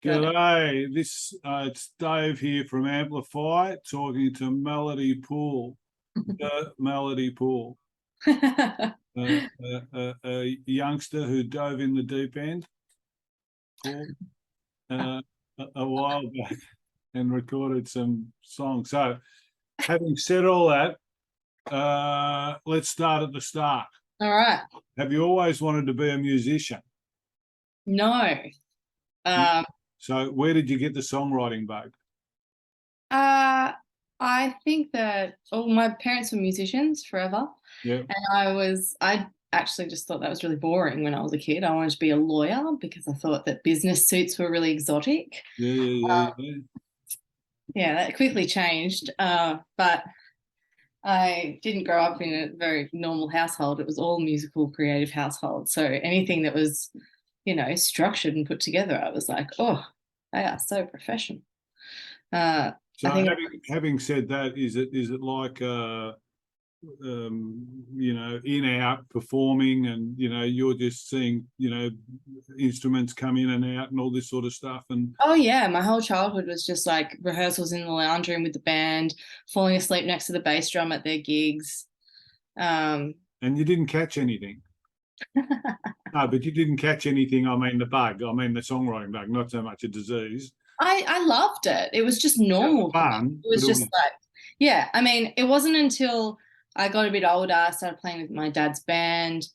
G'day. It's Dave here from Amplify, talking to Melody Poole, Melody Poole, a youngster who dove in the deep end, Paul, a while back and recorded some songs. So, having said all that, let's start at the start. All right. Have you always wanted to be a musician? No. So where did you get the songwriting bug? I think that my parents were musicians forever. Yeah. And I actually just thought that was really boring when I was a kid. I wanted to be a lawyer because I thought that business suits were really exotic. Yeah. Yeah, that quickly changed. But I didn't grow up in a very normal household. It was all musical, creative household. So anything that was, structured and put together, I was like, oh, they are so professional. So having said that, is it like in out performing, and you're just seeing instruments come in and out and all this sort of stuff? And oh yeah, my whole childhood was just like rehearsals in the lounge room with the band, falling asleep next to the bass drum at their gigs. And you didn't catch anything? No, but you didn't catch anything. I mean, the bug. I mean, the songwriting bug, not so much a disease. I loved it. It was just normal. Fun. It was just like, yeah. I mean, it wasn't until I got a bit older, I started playing with my dad's band.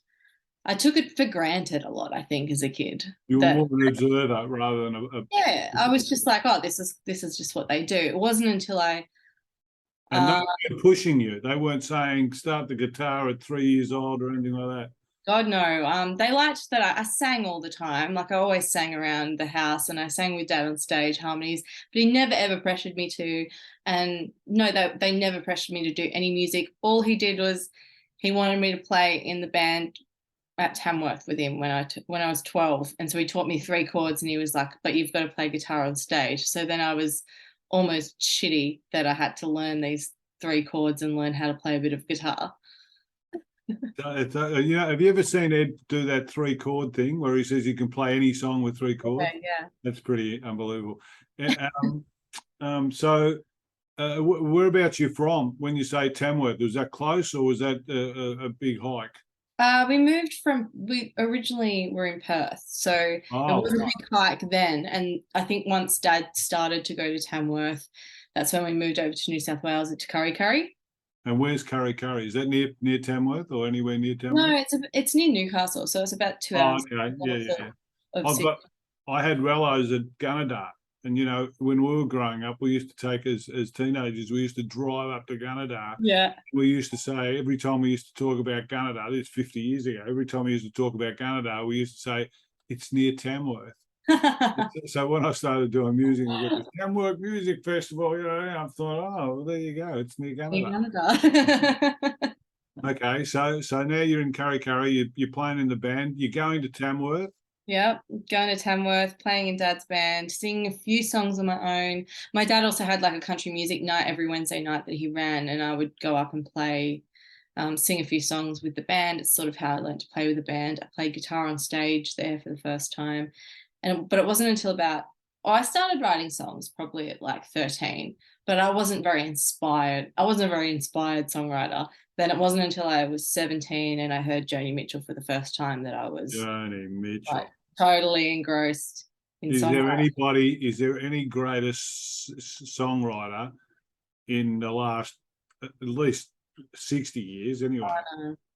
I took it for granted a lot, I think, as a kid. You were more an observer rather than yeah. I was just like, oh, this is just what they do. It wasn't until I. And they weren't pushing you. They weren't saying start the guitar at 3 years old or anything like that. God, no. They liked that I sang all the time. Like I always sang around the house, and I sang with Dad on stage harmonies, but he never ever pressured me to. And no, they never pressured me to do any music. All he did was he wanted me to play in the band at Tamworth with him when I was 12. And so he taught me 3 chords, and he was like, but you've got to play guitar on stage. So then I was almost shitty that I had to learn these 3 chords and learn how to play a bit of guitar. Have you ever seen Ed do that 3-chord thing where he says you can play any song with 3 chords? Yeah. That's pretty unbelievable. So whereabouts you from when you say Tamworth? Was that close, or was that a big hike? We originally were in Perth, so it was a big hike then. And I think once Dad started to go to Tamworth, that's when we moved over to New South Wales to Kurri Kurri. And where's Kurri Kurri? Is that near Tamworth or anywhere near Tamworth? No, it's near Newcastle, so it's about 2 hours. Okay. Yeah. I had rellos at Gunnedah, and when we were growing up, we used to take as teenagers, we used to drive up to Gunnedah. Yeah. We used to say every time we used to talk about Gunnedah, this 50 years ago, every time we used to talk about Gunnedah, we used to say it's near Tamworth. So when I started doing music, we got the Tamworth Music Festival, I thought, oh, well, there you go, it's near Gunnedah. Okay, so now you're in Kurri Kurri, you're playing in the band, you're going to Tamworth. Yep, going to Tamworth, playing in Dad's band, singing a few songs on my own. My dad also had like a country music night every Wednesday night that he ran, and I would go up and play, sing a few songs with the band. It's sort of how I learned to play with the band. I played guitar on stage there for the first time. But it wasn't until I started writing songs probably at like 13, but I wasn't very inspired. I wasn't a very inspired songwriter. Then it wasn't until I was 17 and I heard Joni Mitchell for the first time that I was Joni Mitchell. Like, totally engrossed in songwriting. Is there any greatest songwriter in the last at least 60 years anyway?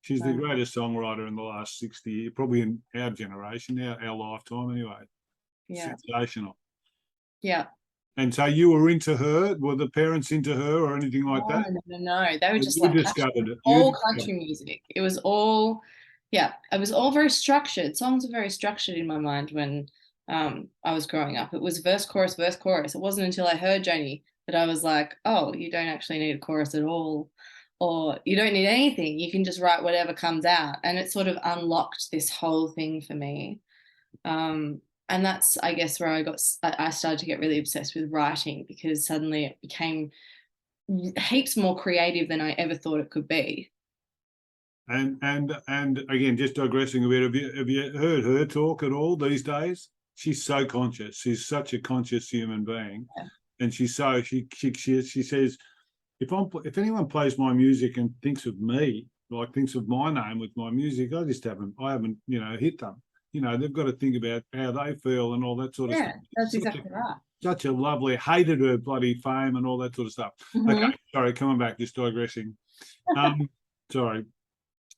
She's the greatest songwriter in the last 60 years, probably in our generation, our lifetime anyway. Yeah. Sensational. Yeah. And so you were into her? Were the parents into her or anything like that? No. They were just discovered it. All country music. It was all, it was all very structured. Songs were very structured in my mind when I was growing up. It was verse, chorus, verse, chorus. It wasn't until I heard Joni that I was like, oh, you don't actually need a chorus at all. Or you don't need anything. You can just write whatever comes out. And it sort of unlocked this whole thing for me. And that's, I guess, where I started to get really obsessed with writing, because suddenly it became heaps more creative than I ever thought it could be. And again, just digressing a bit, have you heard her talk at all these days? she's so conscious. She's such a conscious human being, Yeah. and she says, if anyone plays my music and thinks of me, like thinks of my name with my music, I haven't hit them. They've got to think about how they feel and all that sort of Yeah, stuff. that's exactly right. Such a lovely, hated her bloody fame and all that sort of stuff. Mhm. Okay, sorry, coming back, just digressing. Sorry.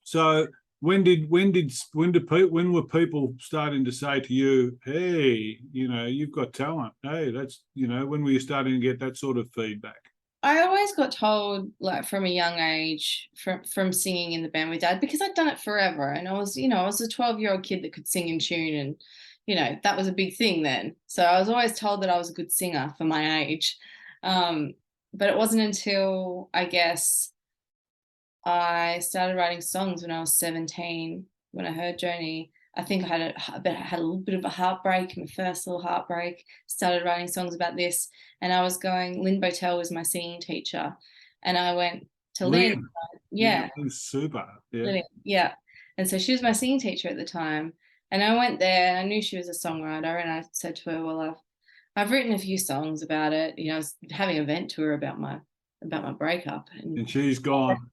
So when were people starting to say to you, hey, you've got talent? Hey, that's when were you starting to get that sort of feedback? I always got told, like from a young age, from singing in the band with Dad, because I'd done it forever, and I was a 12-year-old kid that could sing in tune, and that was a big thing then. So I was always told that I was a good singer for my age, but it wasn't until I guess I started writing songs when I was 17. When I heard Joni, I think I had a little bit of a heartbreak, my first little heartbreak. Started writing songs about this, and I was going. Lynn Botel was my singing teacher, and I went to Lynn. Yeah, Lynn's super. Yeah. Lynn, yeah. And so she was my singing teacher at the time, and I went there, and I knew she was a songwriter, and I said to her, "Well, I've written a few songs about it. I was having a vent to her about my breakup, And she's gone.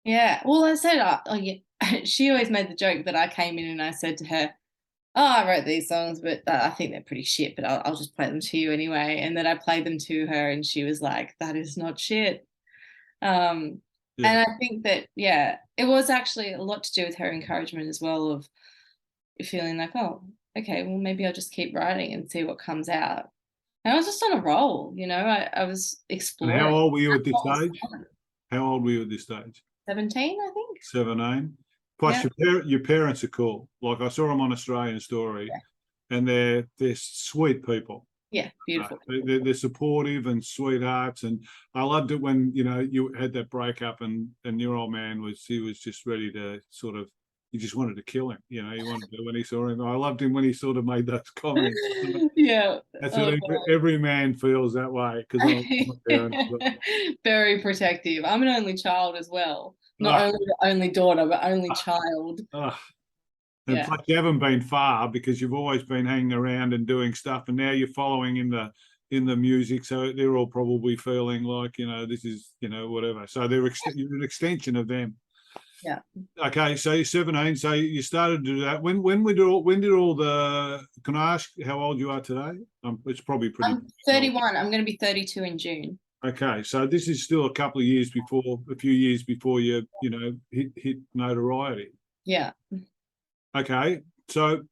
yeah. Well, I said, she always made the joke that I came in and I said to her, "Oh, I wrote these songs, but I think they're pretty shit, but I'll just play them to you anyway." And then I played them to her, and she was like, "That is not shit." Um, Yeah. and I think that, yeah, it was actually a lot to do with her encouragement as well, of feeling like, oh, okay, well, maybe I'll just keep writing and see what comes out. And I was just on a roll, I was And exploring. how old were you at this What was stage? fun. How old were you at this stage? 17, I think. 17. Plus, Yeah. your parents are cool. Like I saw them on Australian Story, and they're sweet people. Yeah, beautiful. They're supportive and sweethearts, and I loved it when you had that breakup, and your old man was just ready to sort of, you just wanted to kill him. You wanted to, when he saw him. I loved him when he sort of made those comments. Yeah. That's what every man feels that way, because my parents. Very protective. I'm an only child as well. Not only the only daughter, but only child. And Yeah. plus, you haven't been far because you've always been hanging around and doing stuff, and now you're following in the music. So they're all probably feeling like this is whatever. So you're an extension of them. Yeah. Okay, so you're 17. So you started to do that. When did all the? Can I ask how old you are today? It's probably pretty. I'm 31. I'm going to be 32 in June. Okay, so this is still a few years before you hit notoriety. Yeah. Okay, so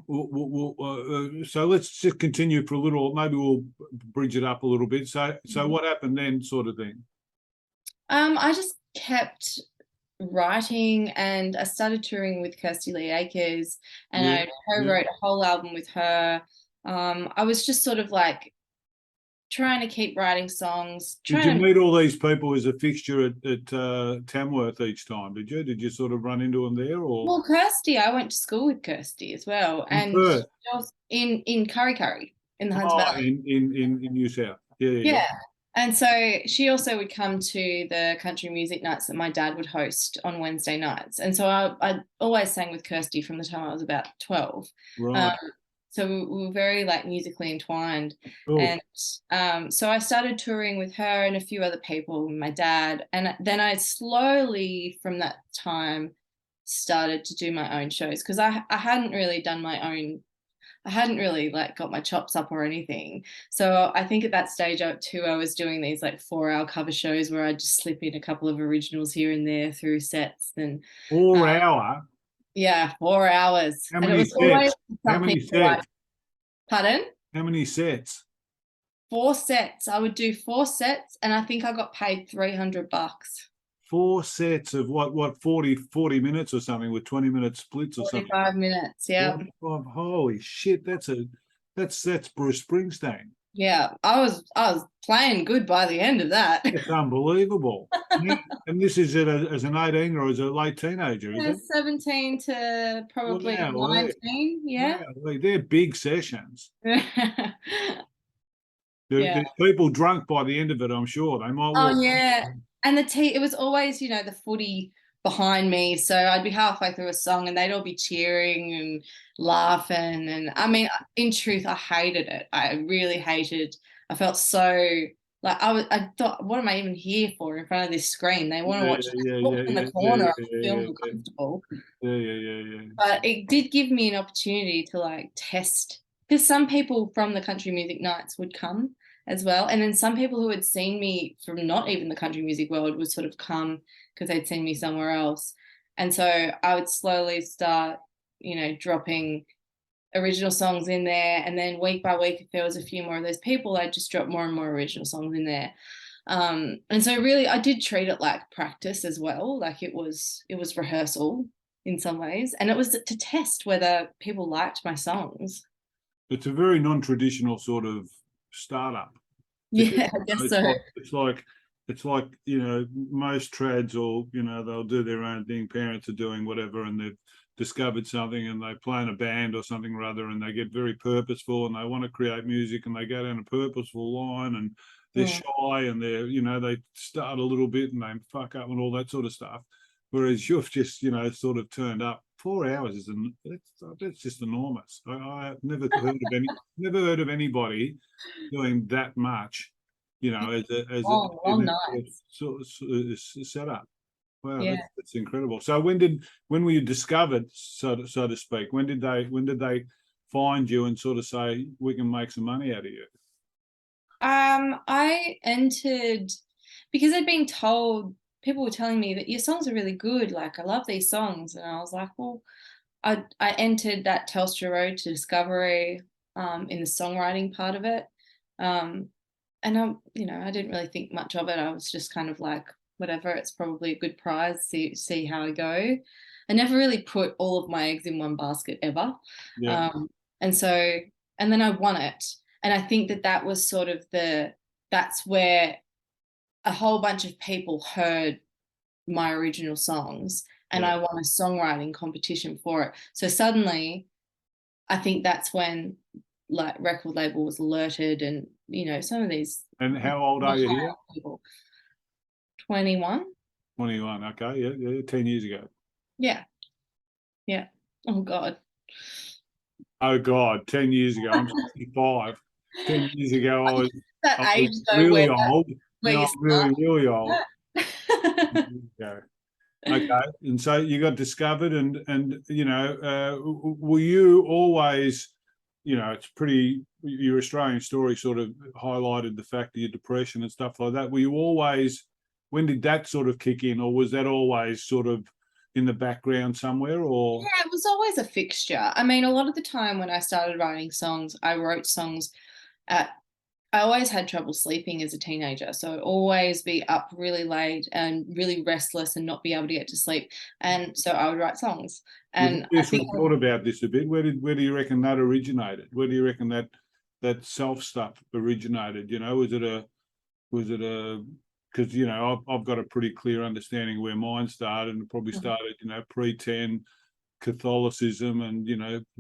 so let's just continue for a little. Maybe we'll bridge it up a little bit. So what happened then, sort of thing? I just kept writing, and I started touring with Kirsty Lee Akers, and I co-wrote a whole album with her. I was just sort of like trying to keep writing songs. Did you meet all these people as a fixture at Tamworth each time? Did you? Did you sort of run into them there, or? Well, Kirsty, I went to school with Kirsty as well, and Perth. in Kurri in the Hunter Valley. In New South. Yeah. And so she also would come to the country music nights that my dad would host on Wednesday nights. And so I always sang with Kirsty from the time I was about 12. Right. So we were very like musically entwined. Cool. And so I started touring with her and a few other people, my dad. And then I slowly from that time started to do my own shows, because I hadn't really done my own. I hadn't really like got my chops up or anything. So I think at that stage too, I was doing these like 4-hour cover shows where I'd just slip in a couple of originals here and there through sets. And 4 hour. Yeah, 4 hours. How many sets? How many sets? Pardon? How many sets? 4 sets. I would do 4 sets, and I think I got paid $300. 4 sets of what 40 minutes or something, with 20-minute splits or 45 something. 45 minutes, yeah. Holy shit, that's Bruce Springsteen. Yeah, I was playing good by the end of that. It's unbelievable. And this is as an 18 or as a late teenager, is it? 17 to probably 19, yeah. Wow, they're big sessions. There's people drunk by the end of it, I'm sure. They might. Oh, yeah. And it was always, the footy behind me. So I'd be halfway through a song and they'd all be cheering and laughing. And I mean, in truth, I hated it. I really hated. I felt so like I thought, what am I even here for in front of this screen? They want to Yeah, watch yeah, put yeah, me in yeah, the yeah, corner. yeah, I feel yeah, yeah, uncomfortable. yeah, yeah, yeah, yeah. But it did give me an opportunity to like test because some people from the country music nights would come as well. And then some people who had seen me from not even the country music world would sort of come because they'd seen me somewhere else. And so I would slowly start, dropping original songs in there. And then week by week, if there was a few more of those people, I'd just drop more and more original songs in there. And so really I did treat it like practice as well. Like it was rehearsal in some ways. And it was to test whether people liked my songs. It's a very non-traditional sort of startup. Yeah, I guess It's so. like most trads or they'll do their own thing. Parents are doing whatever, and they've discovered something, and they play in a band or something or other, and they get very purposeful, and they want to create music, and they go down a purposeful line, and they're shy, and they start a little bit, and they fuck up and all that sort of stuff. Whereas you've just sort of turned up. 4 hours that's just enormous. I've never heard of anybody doing that much, Long in that nights. setup. Wow, Yeah. that's incredible. So when were you discovered, so to speak? When did they find you and sort of say we can make some money out of you? I entered because I'd been told people were telling me that your songs are really good. Like I love these songs, and I was like, well, I entered that Telstra Road to Discovery in the songwriting part of it. Um, and I didn't really think much of it. I was just kind of like, whatever, it's probably a good prize, see how I go. I never really put all of my eggs in one basket ever. Yeah. Um, and so, and then I won it. And I think that was sort of that's where a whole bunch of people heard my original songs and Yeah. I won a songwriting competition for it. So suddenly I think that's when like record label was alerted and some of these And how old are you here? people. 21. 21. Okay. Yeah. Yeah. 10 years ago. Yeah. Yeah. Oh God. Oh God, 10 years ago. I'm 65. 10 years ago, I was That I was age though really old. where Now you I'm really, really old. start. Okay. Okay. And so you got discovered, and were you always, it's pretty. Your Australian story sort of highlighted the fact of your depression and stuff like that. Were you always? When did that sort of kick in, or was that always sort of in the background somewhere? Or Yeah, it was always a fixture. I mean, a lot of the time when I started writing songs, I wrote songs at I always had trouble sleeping as a teenager. So I'd always be up really late and really restless and not be able to get to sleep. And so I would write songs. you've And I think obviously thought about this a bit. Where do you reckon that originated? Where do you reckon that self stuff originated? Was it a because I've got a pretty clear understanding where mine started, and it probably started pre-10 Catholicism and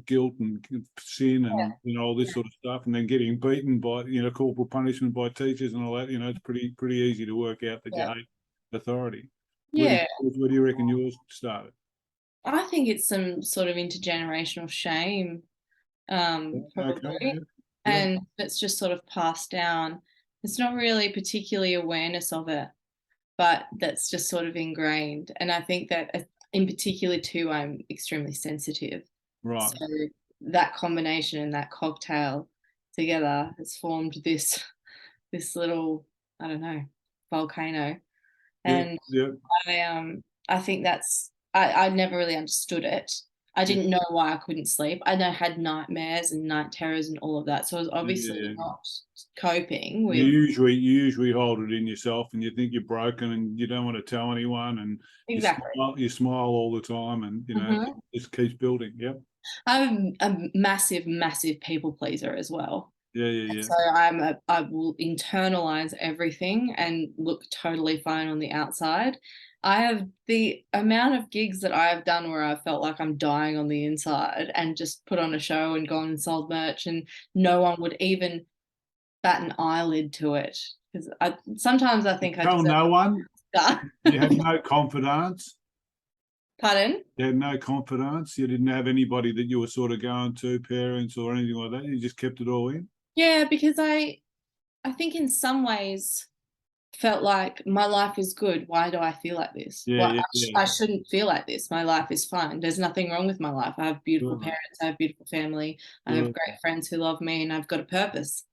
guilt and sin and all this sort of stuff, and then getting beaten by corporal punishment by teachers and all that. It's pretty easy to work out that you yeah. hate authority. Yeah. Where do you reckon yours started? I think it's some sort of intergenerational shame, Okay, probably. yeah, yeah, And it's just sort of passed down. It's not really particularly awareness of it, but that's just sort of ingrained. And I think that in particular too, I'm extremely sensitive. right. So that combination and that cocktail together has formed this little, I don't know, volcano. Yeah, And yeah, I think I never really understood it. I yeah, didn't know why I couldn't sleep. I know had nightmares and night terrors and all of that. So I was yeah, obviously yeah. not coping You with usually hold it in yourself, and you think you're broken, and you don't want to tell anyone, and exactly. you smile all the time, and Hmm. it just keeps building. Yep. I'm a massive, massive people pleaser as well. Yeah, yeah, yeah. So I will internalize everything and look totally fine on the outside. I have the amount of gigs that I have done where I felt like I'm dying on the inside and just put on a show and gone and sold merch and no one would even bat an eyelid to it. Because sometimes I think I Tell deserve no one. that. You have no confidence. Pardon? You had no confidence. You didn't have anybody that you were sort of going to, parents or anything like that. You just kept it all in. Yeah, because I think in some ways felt like my life is good. Why do I feel like this? Yeah, Why yeah, I yeah. shouldn't feel like this. My life is fine. There's nothing wrong with my life. I have beautiful Right, parents. I have beautiful family. I have right. great friends who love me, and I've got a purpose.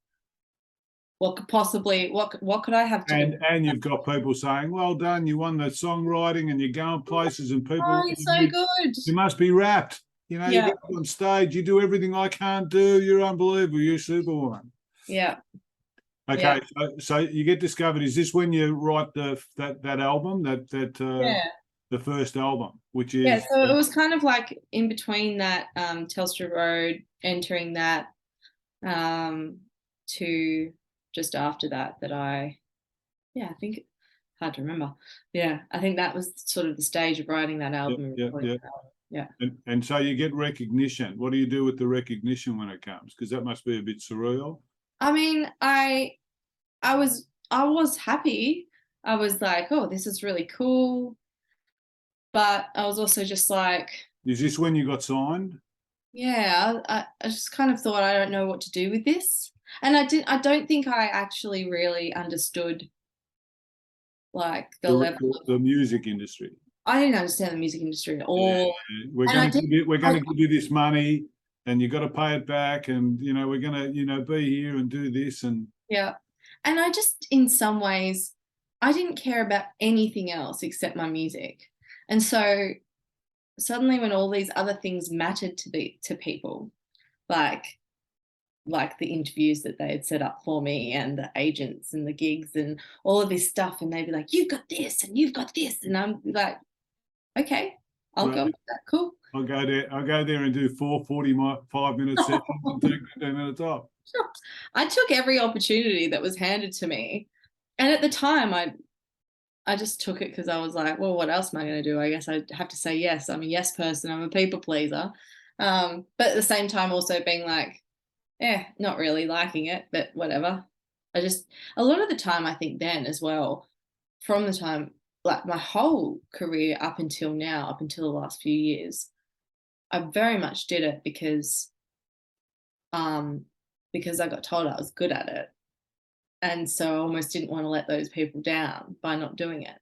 What could possibly what could I have to do? And you've got people saying, "Well done, you won the songwriting, and you're going places, and people, Oh, you're so good. you must be wrapped. You know, you Yeah, get on stage, you do everything I can't do. You're unbelievable. You're Superwoman." yeah, yeah, Okay, so you get discovered. Is this when you write that album, yeah. the first album, which Yeah, is so it was kind of like in between that Telstra Road, entering that um, to just after that I think, hard to remember. Yeah, I think that was sort of the stage of writing that yeah, album and yeah, recording yeah. that album. Yeah. And so you get recognition. What do you do with the recognition when it comes? Because that must be a bit surreal. I mean, I was happy. I was like, oh, this is really cool. But I was also just like, Is this when you got signed? yeah, I just kind of thought I don't know what to do with this. And I don't think I actually really understood like the level of, The music industry. I didn't understand the music industry at Yeah, all. we're And I going to didn't, give you, we're I, going to give you this money, and you got to pay it back, and we're going to be here and do this, and yeah. And I just, in some ways, I didn't care about anything else except my music. And so suddenly when all these other things mattered to people, like the interviews that they had set up for me and the agents and the gigs and all of this stuff, and they'd be like, you've got this and you've got this, and I'm like, okay, I'll go right. with that. Cool. I'll go there and do 5-minute sessions and take 15 minutes off. I took every opportunity that was handed to me. And at the time, I just took it because I was like, well, what else am I going to do? I guess I'd have to say yes. I'm a yes person. I'm a people pleaser. But at the same time, also being like, not really liking it, but whatever. A lot of the time, I think then as well, from the time, like my whole career up until now, up until the last few years, I very much did it um, because I got told I was good at it. And so I almost didn't want to let those people down by not doing it.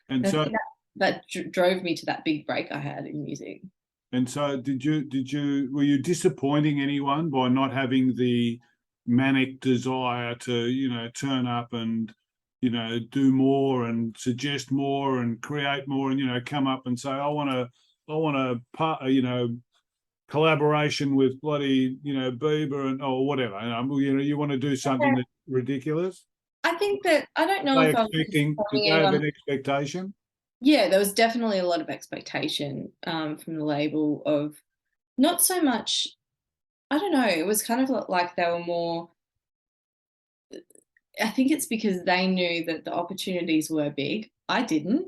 And And I so think that drove me to that big break I had in music. were you disappointing anyone by not having the manic desire to, turn up and, do more and suggest more and create more and, come up and say, I want to, collaboration with bloody, Bieber and or whatever. You want to do something that's ridiculous. I think that I don't know They if I was expecting? Did disappointing they have anyone. an expectation? Yeah, there was definitely a lot of expectation from the label of not so much. I don't know. It was kind of like they were more. I think it's because they knew that the opportunities were big. I didn't.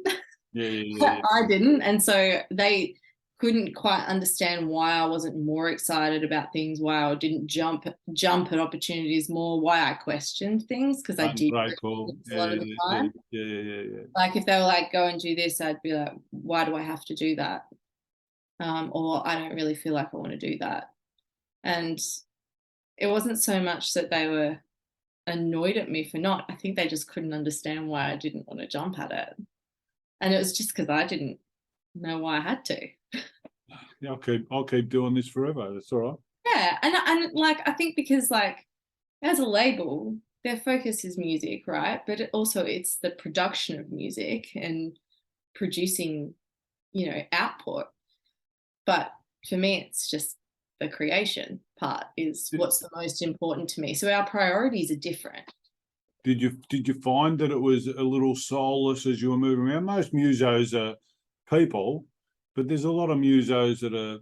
Yeah, yeah, yeah, I didn't. And so they couldn't quite understand why I wasn't more excited about things, why I didn't jump at opportunities more, why I questioned things, because I yeah. did Great question call. things a Yeah, lot of the yeah, time. yeah, yeah, yeah, yeah. Like if they were like, go and do this, I'd be like, why do I have to do that? Or I don't really feel like I want to do that. And it wasn't so much that they were annoyed at me for not. I think they just couldn't understand why I didn't want to jump at it. And it was just because I didn't know why I had to. Yeah, I'll keep doing this forever. That's all right. Yeah, and like I think because like as a label, their focus is music, right? But also it's the production of music and producing, output. But for me, it's just the creation part is Did, what's the most important to me. So our priorities are different. did you find that it was a little soulless as you were moving around? Most musos are people, but there's a lot of musos that are,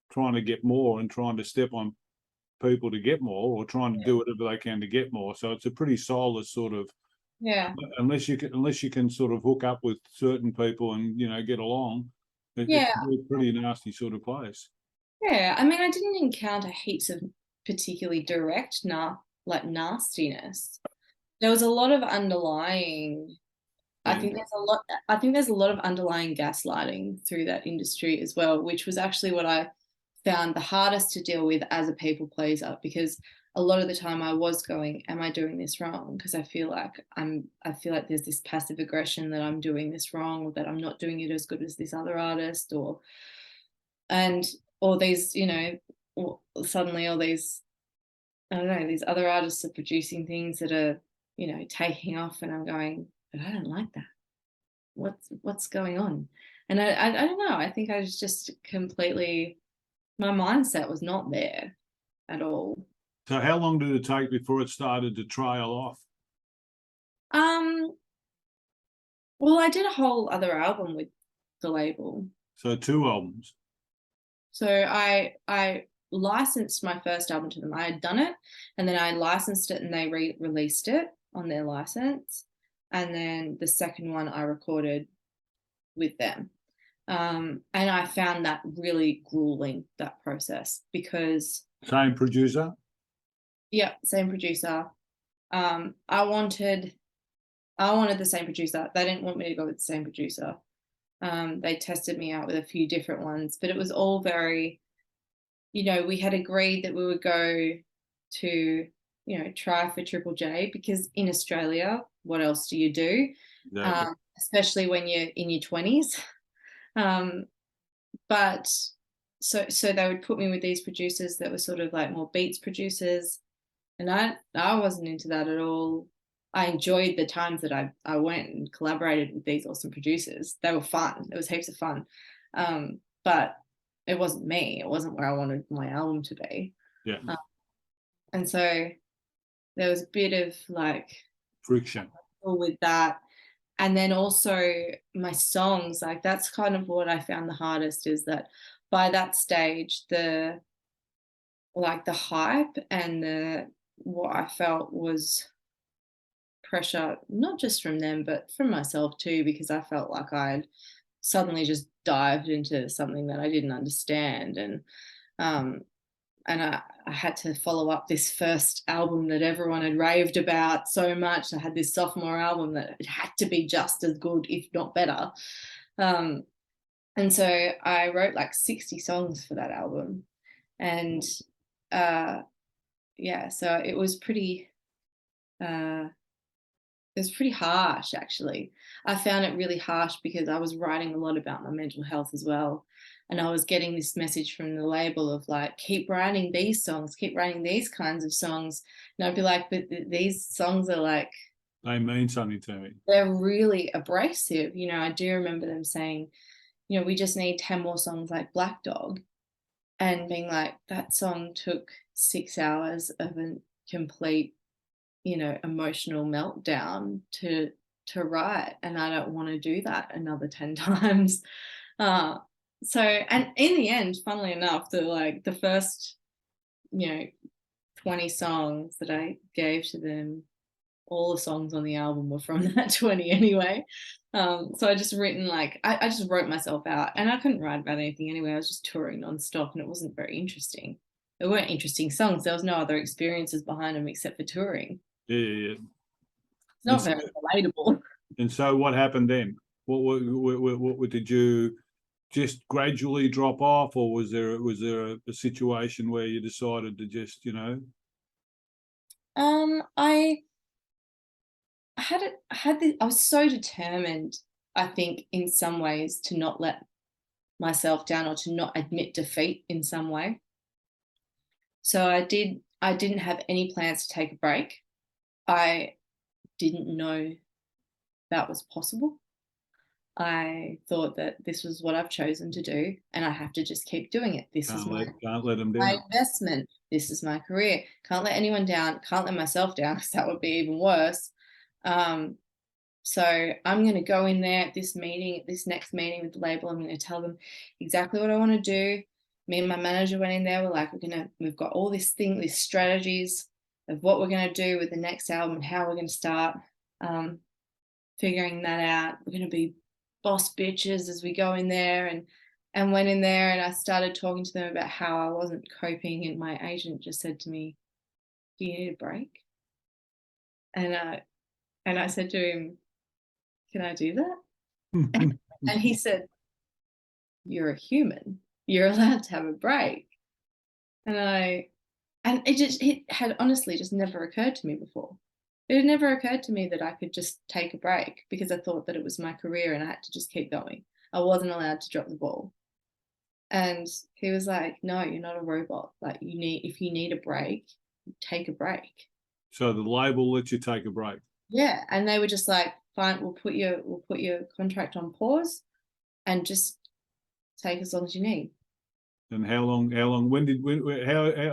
trying to get more and trying to step on people to get more, or trying to do whatever they can to get more. So it's a pretty soulless sort of, Yeah. unless you can sort of hook up with certain people and get along. It's Yeah. a pretty nasty sort of place. Yeah. I mean, I didn't encounter heaps of particularly direct like nastiness. There was a lot of underlying I think there's a lot. I think there's a lot of underlying gaslighting through that industry as well, which was actually what I found the hardest to deal with as a people pleaser, because a lot of the time I was going, am I doing this wrong? Because I feel like there's this passive aggression that I'm doing this wrong, or that I'm not doing it as good as this other artist, or these, or suddenly all these, I don't know, these other artists are producing things that are, taking off, and I'm going, but I don't like that. What's going on? And I don't know. I think I was just completely, my mindset was not there at all. So how long did it take before it started to trail off? Well, I did a whole other album with the label. So 2 albums. So I licensed my first album to them. I had done it, and then I licensed it, and they released it on their license. And then the second one I recorded with them. And I found that really grueling, that process, because Same producer? yeah, same producer. I wanted the same producer. They didn't want me to go with the same producer. They tested me out with a few different ones, but it was all very, we had agreed that we would go to, try for Triple J, because in Australia, what else do you do? Exactly. Especially when you're in your 20s. But so they would put me with these producers that were sort of like more beats producers, and I wasn't into that at all. I enjoyed the times that I went and collaborated with these awesome producers. They were fun. It was heaps of fun. But it wasn't me. It wasn't where I wanted my album to be. Yeah. And so there was a bit of like Friction with that. And then also my songs, like that's kind of what I found the hardest, is that by that stage, the hype and what I felt was pressure, not just from them, but from myself too, because I felt like I'd suddenly just dived into something that I didn't understand. And I had to follow up this first album that everyone had raved about so much. I had this sophomore album that it had to be just as good, if not better. And so I wrote like 60 songs for that album. And so it was pretty harsh, actually. I found it really harsh because I was writing a lot about my mental health as well. And I was getting this message from the label of like, keep writing these songs, keep writing these kinds of songs. And I'd be like, but these songs are like, they mean something to me. They're really abrasive. I do remember them saying, we just need 10 more songs like Black Dog. And being like, that song took 6 hours of a complete, emotional meltdown to write. And I don't want to do that another 10 times. So, and in the end, funnily enough, the first, 20 songs that I gave to them, all the songs on the album were from that 20 anyway. So I just I just wrote myself out, and I couldn't write about anything anyway. I was just touring nonstop, and it wasn't very interesting. There weren't interesting songs. There was no other experiences behind them except for touring. Yeah. It's not very relatable. And so what happened then? What did you just gradually drop off, or was there a situation where you decided to just, I was so determined, I think, in some ways, to not let myself down, or to not admit defeat in some way. So I didn't have any plans to take a break. I didn't know that was possible. I thought that this was what I've chosen to do, and I have to just keep doing it. This is can't let them down. My investment. This is my career. Can't let anyone down. Can't let myself down, because that would be even worse. So I'm going to go in there at this next meeting with the label. I'm going to tell them exactly what I want to do. Me and my manager went in there. We're like, we've got all these strategies of what we're going to do with the next album and how we're going to start figuring that out. We're going to be boss bitches as we go in there, and went in there, and I started talking to them about how I wasn't coping, and my agent just said to me, do you need a break? And I said to him, can I do that? And he said, you're a human. You're allowed to have a break. And it had honestly just never occurred to me before. It had never occurred to me that I could just take a break because I thought that it was my career and I had to just keep going. I wasn't allowed to drop the ball. And he was like, no, you're not a robot. Like if you need a break, take a break. So the label lets you take a break. Yeah. And they were just like, fine, we'll put your contract on pause and just take as long as you need. And how long,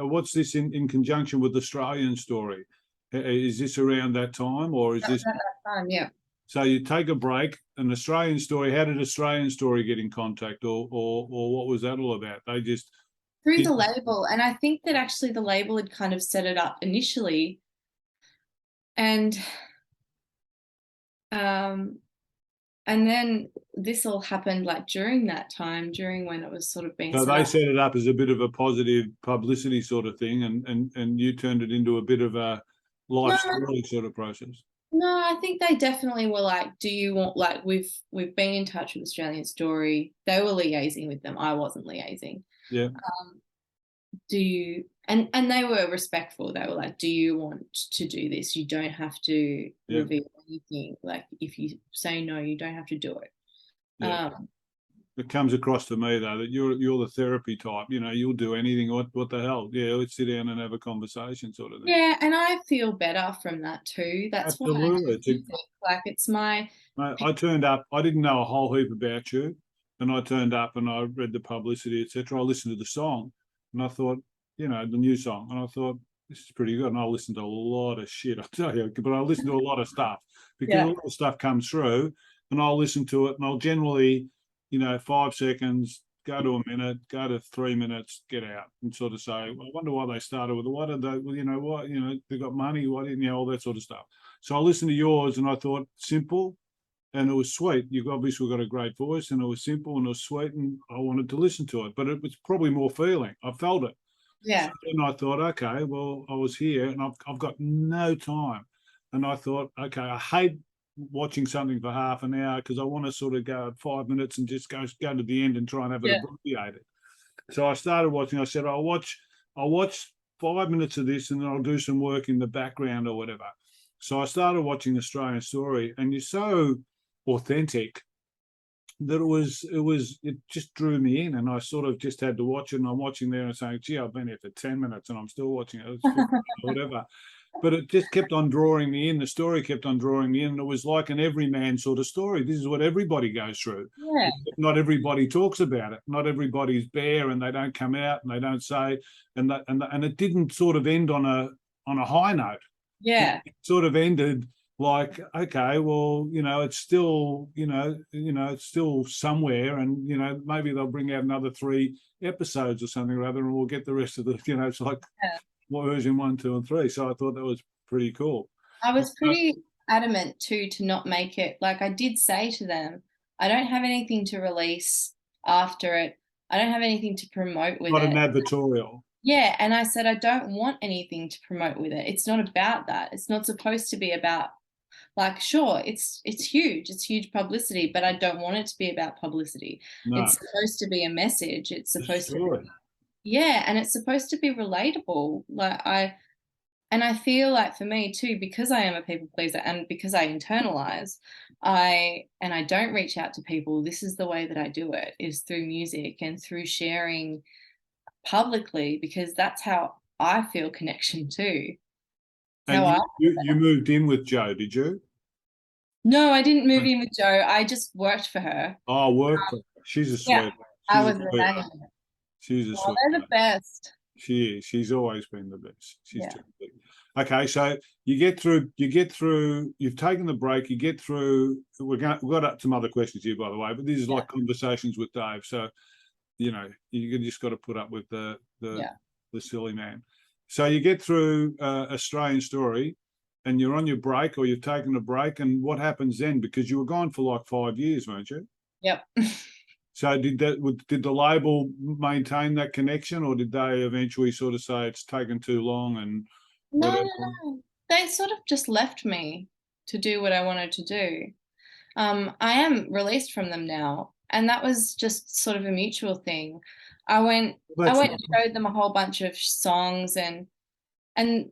what's this in conjunction with Australian Story? Is this around that time or is this? At that time, yeah. So you take a break, an Australian Story, how did Australian Story get in contact or what was that all about? They just. Through the label. And I think that actually the label had kind of set it up initially. And then this all happened like during that time, during when it was sort of being. So they set it up as a bit of a positive publicity sort of thing, and you turned it into a bit of a life story sort of process. No, I think they definitely were like, do you want, like, we've been in touch with Australian Story. They were liaising with them. I wasn't liaising. Yeah. Do you, and they were respectful. They were like, do you want to do this? You don't have to reveal anything. Like, if you say no, you don't have to do it. Yeah. It comes across to me though that you're the therapy type. You know, you'll do anything. What the hell? Yeah, let's sit down and have a conversation, sort of thing. Yeah, and I feel better from that too. That's absolutely. Like it's my. I turned up. I didn't know a whole heap about you, and I turned up and I read the publicity, etc. I listened to the song, and I thought, you know, the new song, and I thought this is pretty good. And I listened to a lot of shit, I tell you, but I listened to a lot of stuff because a lot of stuff comes through, and I'll listen to it, and I'll generally, you know, 5 seconds, go to a minute, go to 3 minutes, get out, and sort of say, well, I wonder why they started with it. Why did they, well, you know, what, you know, they got money, why didn't, you know, all that sort of stuff. So I listened to yours and I thought simple and it was sweet. You've obviously got a great voice and it was simple and it was sweet and I wanted to listen to it, but it was probably more feeling. I felt it. Yeah. So then I thought, okay, well, I was here and I've got no time. And I thought, okay, I hate watching something for half an hour because I want to sort of go 5 minutes and just go to the end and try and have it abbreviated. So I started watching. I said, I'll watch 5 minutes of this and then I'll do some work in the background or whatever. So I started watching Australian Story, and you're so authentic that it just drew me in, and I sort of just had to watch it. And I'm watching there and saying, gee, I've been here for 10 minutes and I'm still watching it. Whatever. But it just kept on drawing me in. The story kept on drawing me in. And it was like an everyman sort of story. This is what everybody goes through. Yeah. Not everybody talks about it. Not everybody's bare and they don't come out and they don't say. And it didn't sort of end on a high note. Yeah. It sort of ended like, okay, well, you know, it's still, it's still somewhere, and maybe they'll bring out another 3 episodes or something or other, and we'll get the rest of the, it's like version 1, 2, and 3. So I thought that was pretty cool. I was pretty adamant too to not make it, like, I did say to them, I don't have anything to release after it. I don't have anything to promote with it. Not an advertorial. Yeah, and I said I don't want anything to promote with it. It's not about that. It's not supposed to be about, like, sure, it's huge. It's huge publicity, but I don't want it to be about publicity. No. It's supposed to be a message. It's supposed to be, yeah, and it's supposed to be relatable. Like I feel like for me too, because I am a people pleaser and because I internalize, I don't reach out to people. This is the way that I do it, is through music and through sharing publicly, because that's how I feel connection too. And you moved in with Jo, did you? No, I didn't move in with Jo. I just worked for her. Oh, worked for her. She's a sweet. I was a She's a sweet. They're the best. She is. She's always been the best. She's terrific. Okay, so you get through. You've taken the break. You get through. We've got some other questions here, by the way, but this is like conversations with Dave. So, you just got to put up with the silly man. So you get through Australian Story, and you're on your break, or you've taken a break, and what happens then? Because you were gone for like 5 years, weren't you? Yep. So did the label maintain that connection, or did they eventually sort of say it's taken too long and whatever? No. They sort of just left me to do what I wanted to do. I am released from them now, and that was just sort of a mutual thing. I went I That's went and showed them a whole bunch of songs, and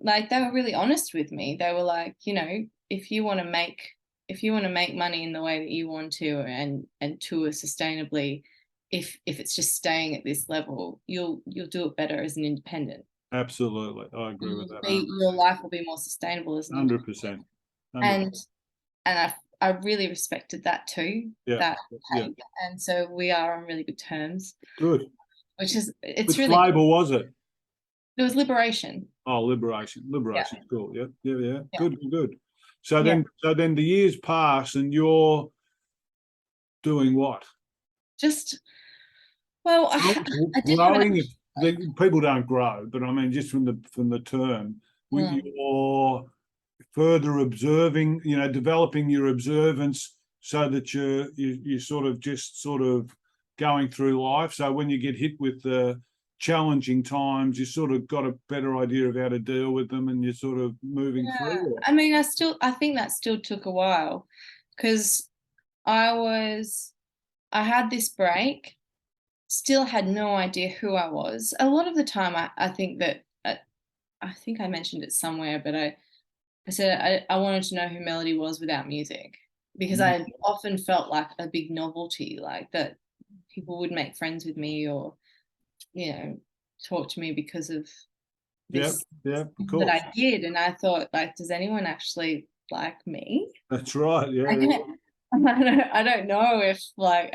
like they were really honest with me. They were like, you know, if you want to make money in the way that you want to, and tour sustainably, if it's just staying at this level, you'll do it better as an independent. absolutely. I agree with that. Your life will be more sustainable as an independent. 100%. 100%. And I really respected that too. Yeah. That Yeah. and so we are on really good terms, Good. which is it's Which really label was it? It was Liberation. Oh, Liberation. Yeah. Liberation's cool. Yeah. Yeah. Yeah. Yeah. Good. Good. So Yeah. then the years pass and you're doing what? Just well, I did have an Growing. People don't grow, but I mean, just from the term, you're further observing, developing your observance so that you sort of going through life. So when you get hit with the challenging times, you sort of got a better idea of how to deal with them, and you're sort of moving through. I mean, I think that still took a while, because I had this break, still had no idea who I was. A lot of the time, I think that I think I mentioned it somewhere, but I said I wanted to know who Melody was without music, because I often felt like a big novelty, like that people would make friends with me, or talk to me because of this Yeah, of that course. I did. And I thought, like, does anyone actually like me? That's right. Yeah. I don't know if, like,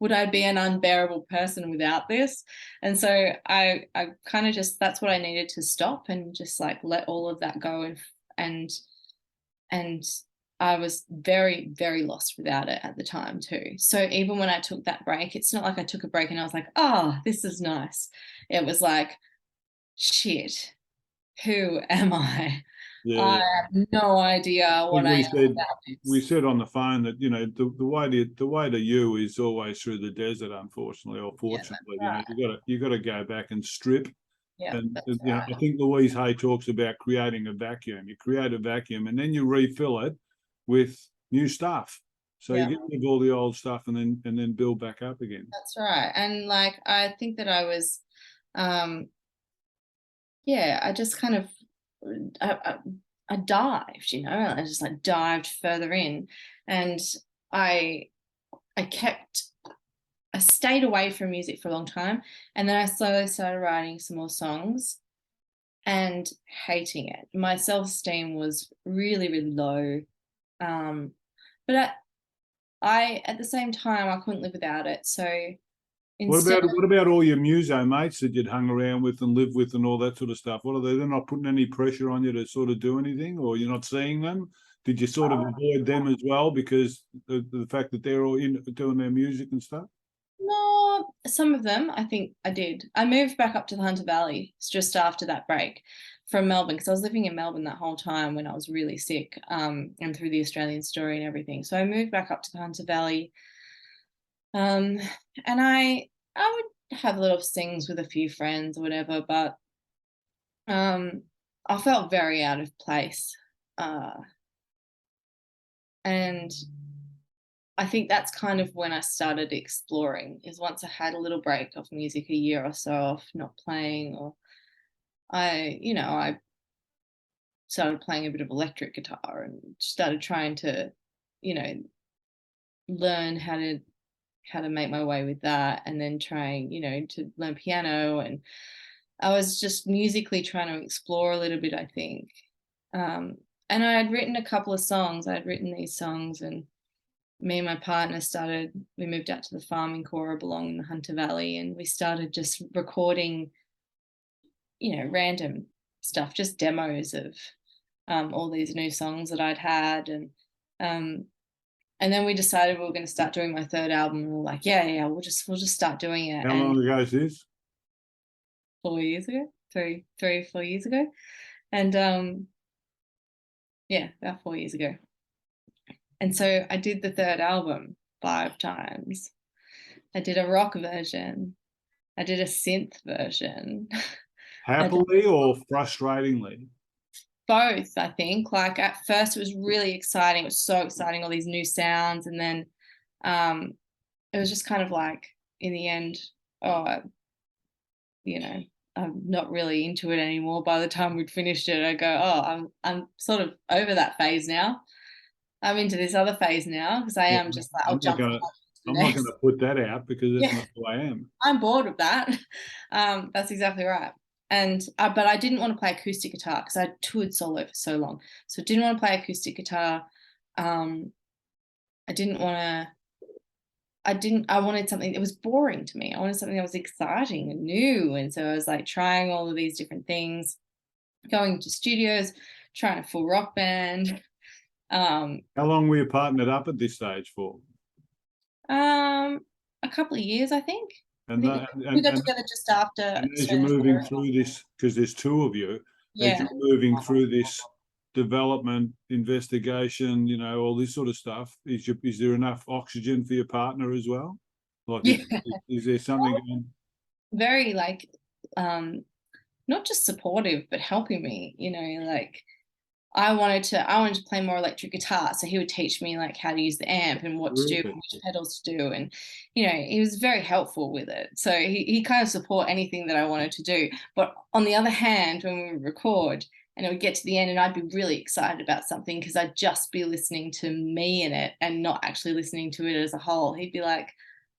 would I be an unbearable person without this? And so I kind of just, that's what I needed to stop and just like let all of that go, and I was very, very lost without it at the time too. So even when I took that break, it's not like I took a break and I was like, oh, this is nice. It was like, shit, who am I? Yeah. I have no idea what I am about this. We said on the phone that the way to you is always through the desert, unfortunately or fortunately. Right. You got to go back and strip. Yeah, And right. I think Louise Hay talks about creating a vacuum. You create a vacuum and then you refill it with new stuff. So you get rid of all the old stuff and then build back up again. That's right. And like I think that I was I just kind of I dived, I just like dived further in, and I I stayed away from music for a long time, and then I slowly started writing some more songs and hating it. My self-esteem was really, really low. But I at the same time I couldn't live without it. So instead What about all your muso mates that you'd hung around with and lived with and all that sort of stuff? What are they? They're not putting any pressure on you to sort of do anything, or you're not seeing them? Did you sort of avoid them as well because the fact that they're all in doing their music and stuff? No, some of them I think I did. I moved back up to the Hunter Valley just after that break from Melbourne, because I was living in Melbourne that whole time when I was really sick, and through the Australian Story and everything. So I moved back up to the Hunter Valley, and I would have little sings with a few friends or whatever, but I felt very out of place, and I think that's kind of when I started exploring, is once I had a little break of music, a year or so off not playing, or I started playing a bit of electric guitar and started trying to, learn how to make my way with that, and then trying, to learn piano, and I was just musically trying to explore a little bit, I think. And I had written a couple of songs. I had written these songs, and me and my partner we moved out to the farming core along in the Hunter Valley, and we started just recording, random stuff, just demos of all these new songs that I'd had. And then we decided we were going to start doing my third album, and we were like, yeah, we'll just start doing it. How long ago is this? 4 years ago, 4 years ago. And about 4 years ago. And so I did the third album 5 times. I did a rock version. I did a synth version. Happily or frustratingly? both, I think. Like at first it was really exciting. It was so exciting, all these new sounds. And then it was just kind of like in the end, oh, you know, I'm not really into it anymore. By the time we'd finished it, I go, oh, I'm sort of over that phase now. I'm into this other phase now because I Yeah, am just like I'll I'm not jump from gonna one to the I'm not next. gonna put that out because that's Yeah, not who I am. I'm bored of that. That's exactly right. And but I didn't want to play acoustic guitar because I toured solo for so long, so I didn't want to play acoustic guitar. Um, I didn't want to. I wanted something that was boring to me. I wanted something that was exciting and new. And so I was like trying all of these different things, going to studios, trying a full rock band. Um, How long were you partnered up at this stage for? um, a couple of years, I think. I And think that, we got together just after and as you're Australian moving Theatre. through this, because there's two of you, as Yeah. you're moving through this development, investigation, all this sort of stuff, is there enough oxygen for your partner as well? Like, Yeah. is there something going? Very like not just supportive, but helping me, like I wanted to play more electric guitar. So he would teach me like how to use the amp and what to do and Terrific. which pedals to do. And, he was very helpful with it. So he kind of support anything that I wanted to do. But on the other hand, when we would record and it would get to the end and I'd be really excited about something because I'd just be listening to me in it and not actually listening to it as a whole, he'd be like,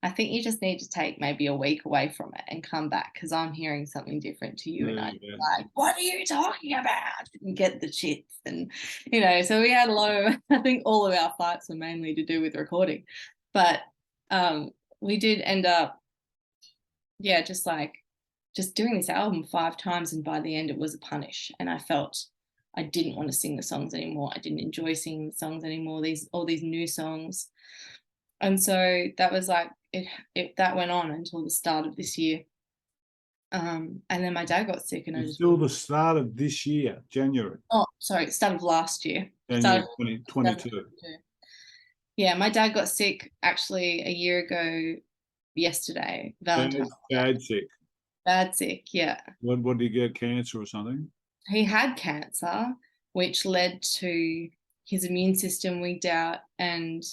I think you just need to take maybe a week away from it and come back because I'm hearing something different to you. And I'd be like, what are you talking about? And get the shits. And, so we had a lot of, I think all of our fights were mainly to do with recording. But we did end up, yeah, just doing this album 5 times. And by the end, it was a punish. And I felt I didn't want to sing the songs anymore. I didn't enjoy singing the songs anymore, all these new songs. And so that was like that went on until the start of this year. And then my dad got sick and I It's just still the start of this year, January, start of last year. January 2022. Yeah, my dad got sick actually a year ago yesterday, Valentine's Bad sick. Bad sick, yeah. What did he get? Cancer or something? He had cancer, which led to his immune system wigged out and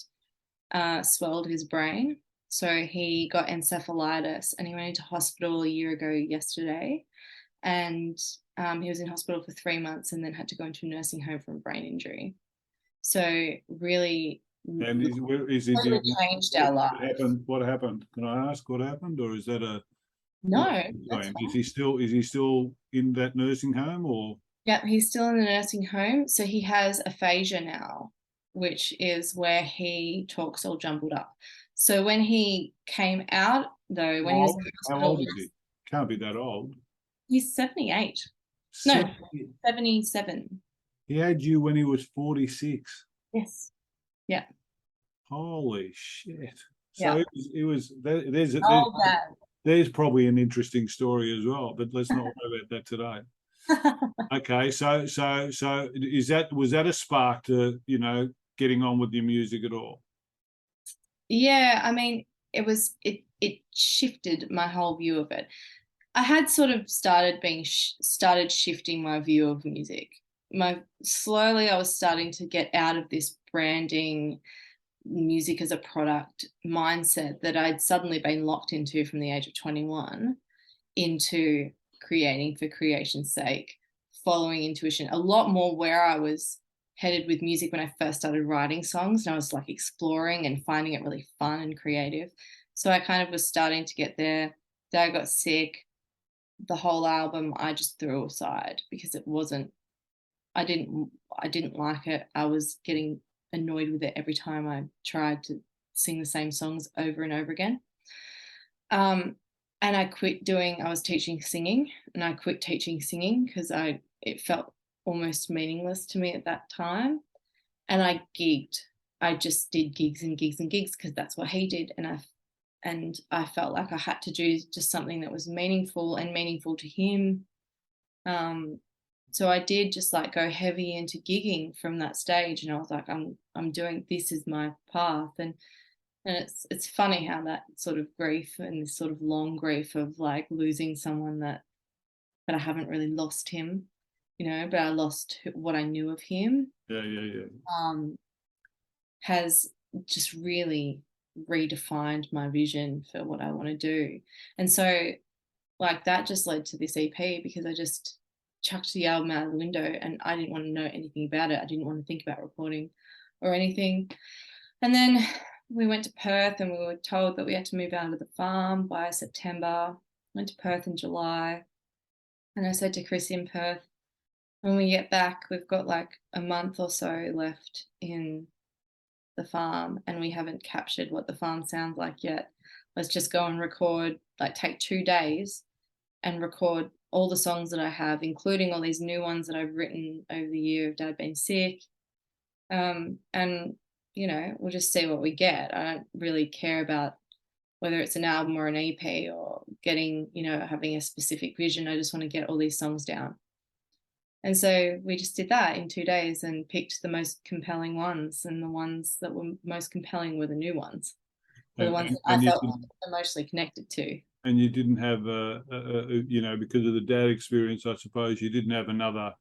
swelled his brain. So he got encephalitis and he went into hospital a year ago yesterday. And he was in hospital for 3 months and then had to go into a nursing home from a brain injury. So really, And is he really changed our lives. What happened? Can I ask what happened, or is that No, that's fine. Is he still in that nursing home, or? Yeah, he's still in the nursing home. So he has aphasia now, which is where he talks all jumbled up. So when he came out, though, when he was in How hospital, old is he? Can't be that old. he's 78. No, 77. He had you when he was 46. Yes. Yeah. Holy shit. Yeah. So All that. there's probably an interesting story as well, but let's not worry about that today. Okay, so was that a spark to, getting on with your music at all? Yeah, I mean, it shifted my whole view of it. I had sort of started shifting my view of music. Slowly I was starting to get out of this branding music as a product mindset that I'd suddenly been locked into from the age of 21 into creating for creation's sake, following intuition, a lot more where I was headed with music when I first started writing songs. And I was like exploring and finding it really fun and creative. So I kind of was starting to get there. Dad got sick. The whole album I just threw aside because it wasn't, I didn't like it. I was getting annoyed with it every time I tried to sing the same songs over and over again. And I was teaching singing and I quit teaching singing because it felt almost meaningless to me at that time. And I gigged. I just did gigs and gigs and gigs because that's what he did. And I felt like I had to do just something that was meaningful and meaningful to him. So I did just like go heavy into gigging from that stage. And I was like, I'm doing, this is my path. And it's funny how that sort of grief and this sort of long grief of like losing someone that I haven't really lost him. you know, but I lost what I knew of him, Yeah. um, has just really redefined my vision for what I want to do. And so, like, that just led to this EP because I just chucked the album out of the window and I didn't want to know anything about it. I didn't want to think about recording or anything. And then we went to Perth and we were told that we had to move out of the farm by September. Went to Perth in July. And I said to Chris in Perth, when we get back, we've got like a month or so left in the farm and we haven't captured what the farm sounds like yet. Let's just go and record, like take 2 days and record all the songs that I have, including all these new ones that I've written over the year of Dad being sick. And, you know, we'll just see what we get. I don't really care about whether it's an album or an EP or getting, you know, having a specific vision. I just want to get all these songs down. And so we just did that in 2 days and picked the most compelling ones. And the ones that were most compelling were the new ones, were the ones that I felt emotionally connected to. And you didn't have, you know, because of the dad experience, I suppose you didn't have another,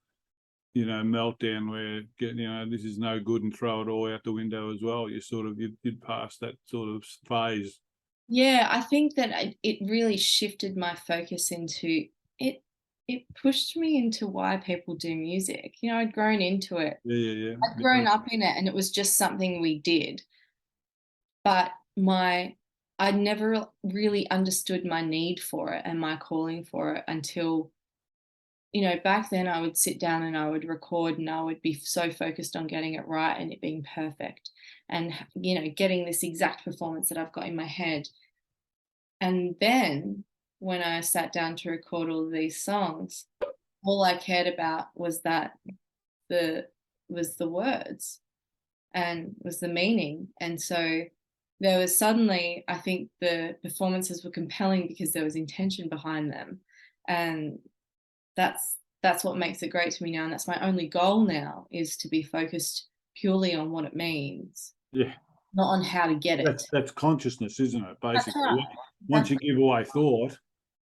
you know, meltdown where, you know, this is no good and throw it all out the window as well. You sort of, you'd pass that sort of phase. Yeah, I think that it really shifted my focus into it. It pushed me into why people do music. You know, I'd grown into it. Yeah. I'd grown up in it and it was just something we did. But I never really understood my need for it and my calling for it until, you know, back then I would sit down and I would record and I would be so focused on getting it right and it being perfect and, you know, getting this exact performance that I've got in my head. And then when I sat down to record all of these songs, all I cared about was the words and was the meaning. And so there was suddenly, I think the performances were compelling because there was intention behind them. And that's what makes it great to me now. And that's my only goal now, is to be focused purely on what it means. Yeah. Not on how to get it. That's consciousness, isn't it? Basically, Right. Once you give away thought,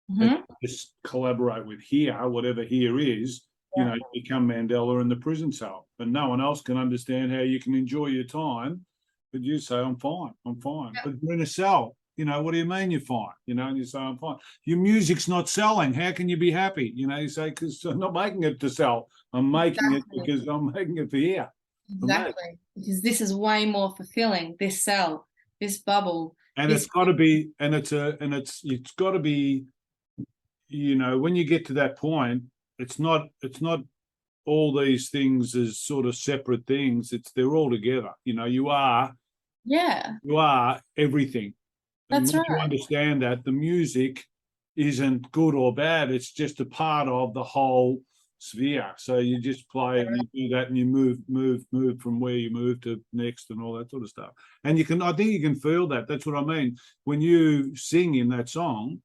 Mm-hmm. just collaborate with here, whatever here is, you know, you become Mandela in the prison cell, and no one else can understand how you can enjoy your time. But you say, I'm fine. Yeah. But you're in a cell. You know, what do you mean you're fine? You know, and you say, I'm fine. Your music's not selling. How can you be happy? You know, you say, because I'm not making it to sell. I'm making it because I'm making it for here. Exactly. Because this is way more fulfilling, this cell, this bubble. And it's got to be, and it's got to be, you know, when you get to that point, it's not all these things as sort of separate things. They're all together. You know, you are everything. That's and once right. you understand that, the music isn't good or bad. It's just a part of the whole sphere. So you just play and you do that and you move from where you move to next and all that sort of stuff. And I think you can feel that. That's what I mean. When you sing in that song,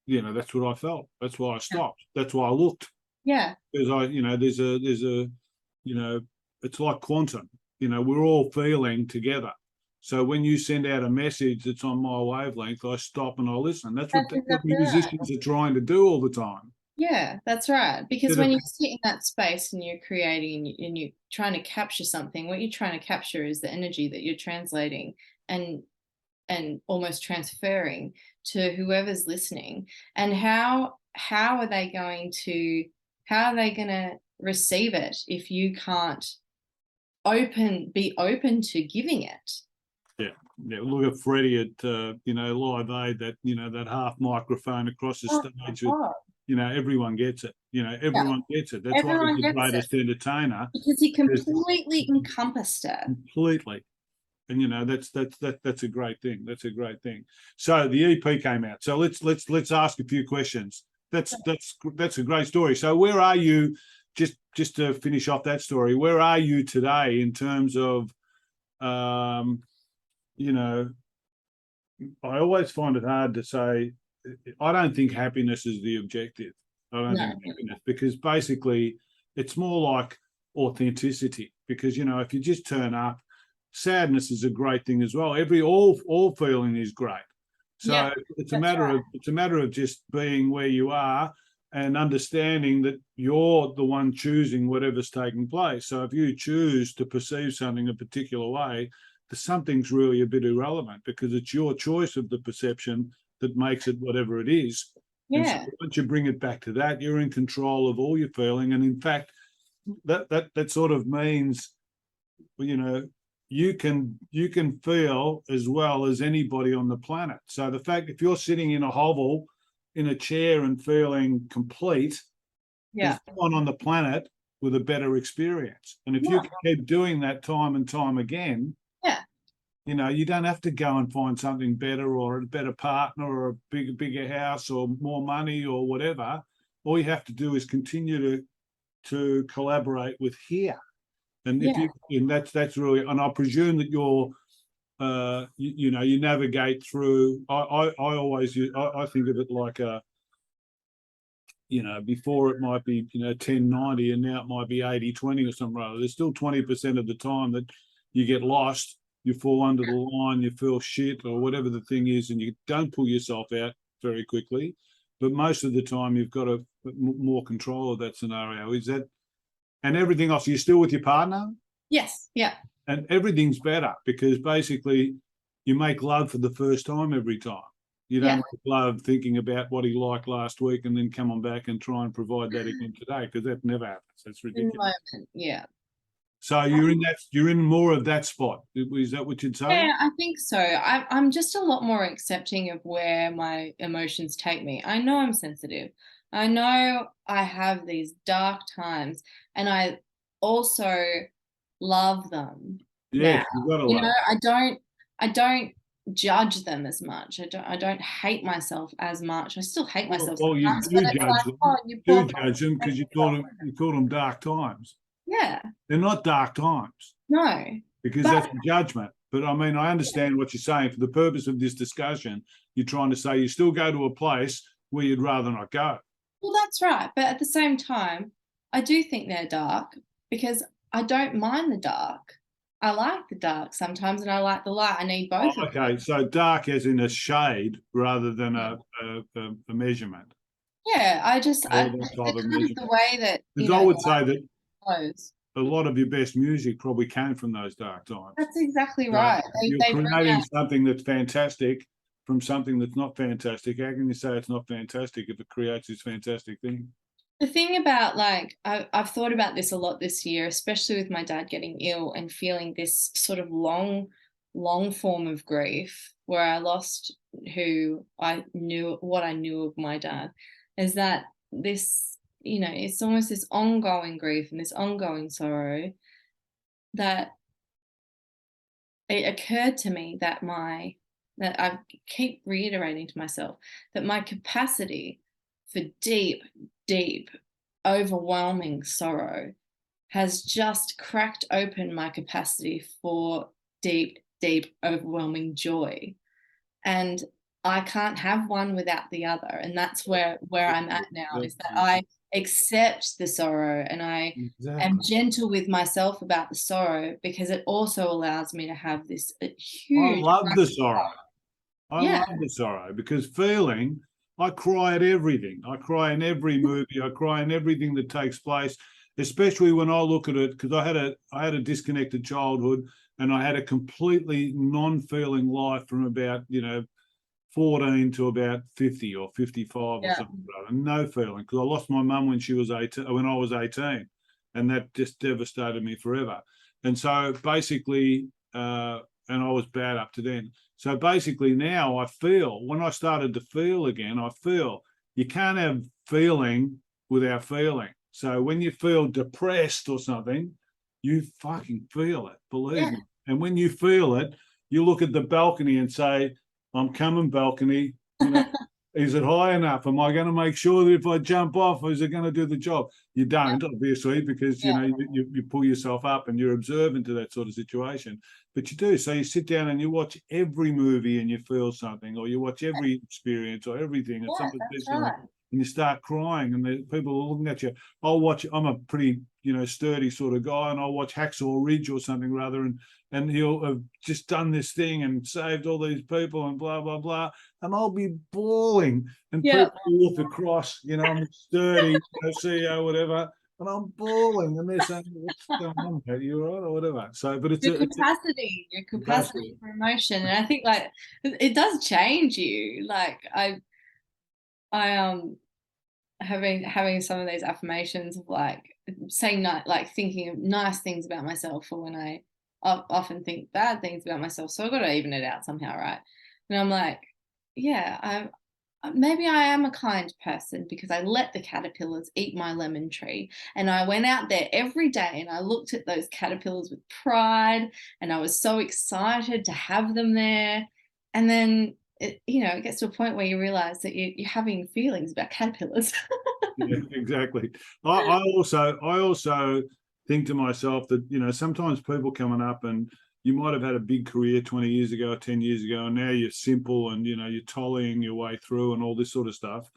you know, that's what I felt. That's why I stopped. That's why I looked. Yeah. Because you know, there's a, you know, it's like quantum. You know, we're all feeling together. So when you send out a message that's on my wavelength, I stop and I listen. That's what musicians are trying to do all the time. Yeah, that's right. Because when you sit in that space and you're creating and you're trying to capture something, what you're trying to capture is the energy that you're translating and almost transferring to whoever's listening. And how are they going to receive it if you can't be open to giving it? Yeah. Look at Freddie at you know, Live Aid, that, you know, that half microphone across the stage. You know, everyone gets it. You know, everyone gets it. That's why he's the greatest entertainer. Because he completely encompassed it. Completely. And you know, that's a great thing. That's a great thing. So the EP came out. So let's ask a few questions. That's a great story. So where are you? Just to finish off that story, where are you today in terms of, you know, I always find it hard to say. I don't think happiness is the objective. I don't think happiness, because basically it's more like authenticity. Because, you know, if you just turn up, sadness is a great thing as well. All feeling is great. So it's a matter of just being where you are, and understanding that you're the one choosing whatever's taking place. So if you choose to perceive something a particular way, something's really a bit irrelevant, because it's your choice of the perception that makes it whatever it is. And so once you bring it back to that, you're in control of all your feeling. And in fact, that sort of means, you know, you can feel as well as anybody on the planet. So the fact, if you're sitting in a hovel in a chair and feeling complete, there's no one on the planet with a better experience. And if you keep doing that time and time again, you know, you don't have to go and find something better, or a better partner, or a bigger house, or more money, or whatever. All you have to do is continue to collaborate with here. And if and that's really, and I presume that you're you know, you navigate through. I always use, I think of it like a, you know, before it might be, you know, 10-90, and now it might be 80-20 or something rather. There's still 20% of the time that you get lost, you fall under the line, you feel shit or whatever the thing is, and you don't pull yourself out very quickly. But most of the time you've got more control of that scenario. Is that, and everything else, you're still with your partner? Yes. Yeah. And everything's better, because basically you make love for the first time every time. You don't make love thinking about what he liked last week and then come on back and try and provide that again today, because that never happens. That's ridiculous. In the moment, yeah. So you're in more of that spot. Is that what you'd say? Yeah, I think so. I'm just a lot more accepting of where my emotions take me. I know I'm sensitive. I know I have these dark times, and I also love them. Yeah, now. you've got to You love. know, I don't judge them as much. I don't hate myself as much. I still hate myself Well, you sometimes, do but it's judge like, them. oh, you Do poor judge them, because you call them dark times. Yeah. They're not dark times. No. Because that's a judgment. But I mean, I understand what you're saying. For the purpose of this discussion, you're trying to say you still go to a place where you'd rather not go. Well, that's right. But at the same time, I do think they're dark, because I don't mind the dark. I like the dark sometimes, and I like the light. I need both of them. Okay, so dark as in a shade rather than a measurement. Yeah, I Or that kind type of of measurement. the way that, Because I would say that flows. a lot of your best music probably came from those dark times. That's exactly right. You're They creating something that's fantastic from something that's not fantastic. How can you say it's not fantastic if it creates this fantastic thing? The thing about, like, I've thought about this a lot this year, especially with my dad getting ill and feeling this sort of long form of grief where I lost what I knew of my dad, is that this, you know, it's almost this ongoing grief and this ongoing sorrow, that it occurred to me that I keep reiterating to myself that my capacity for deep, overwhelming sorrow has just cracked open my capacity for deep, overwhelming joy. And I can't have one without the other. And that's where I'm at now, is that I accept the sorrow, and I am gentle with myself about the sorrow, because it also allows me to have this huge. I love the sorrow. I love the sorrow, because feeling, I cry at everything. I cry in every movie. I cry in everything that takes place, especially when I look at it, because I had a disconnected childhood, and I had a completely non-feeling life from about, you know, 14 to about 50 or 55 or something. No feeling, because I lost my mum when I was 18, and that just devastated me forever. And so basically, and I was bad up to then. So basically now I feel, when I started to feel again, I feel you can't have feeling without feeling. So when you feel depressed or something, you fucking feel it, believe me. And when you feel it, you look at the balcony and say, I'm coming, balcony. You know, is it high enough? Am I going to make sure that if I jump off, is it going to do the job? You don't, obviously, because you know you pull yourself up and you're observant to that sort of situation. But you do. So you sit down and you watch every movie and you feel something, or you watch every experience or everything, and something says, and you start crying, and the people are looking at you. I'm a pretty sturdy sort of guy, and I'll watch Hacksaw Ridge or something rather, and he'll have just done this thing and saved all these people and blah blah blah, and I'll be bawling, and people walk across, I'm sturdy, CEO, whatever, and I'm bawling, and they're saying, "What's going on, Pat? You all right or whatever?" So, but your capacity for emotion, and I think like it does change you. Like I having some of these affirmations of like saying like thinking of nice things about myself, or when I often think bad things about myself. So I've got to even it out somehow, right? And I'm like, yeah, maybe I am a kind person because I let the caterpillars eat my lemon tree. And I went out there every day and I looked at those caterpillars with pride, and I was so excited to have them there. And then it gets to a point where you realize that you're having feelings about caterpillars. Yeah, exactly. I also think to myself that, sometimes people coming up, and you might have had a big career 20 years ago or 10 years ago, and now you're simple and, you're tolleying your way through and all this sort of stuff.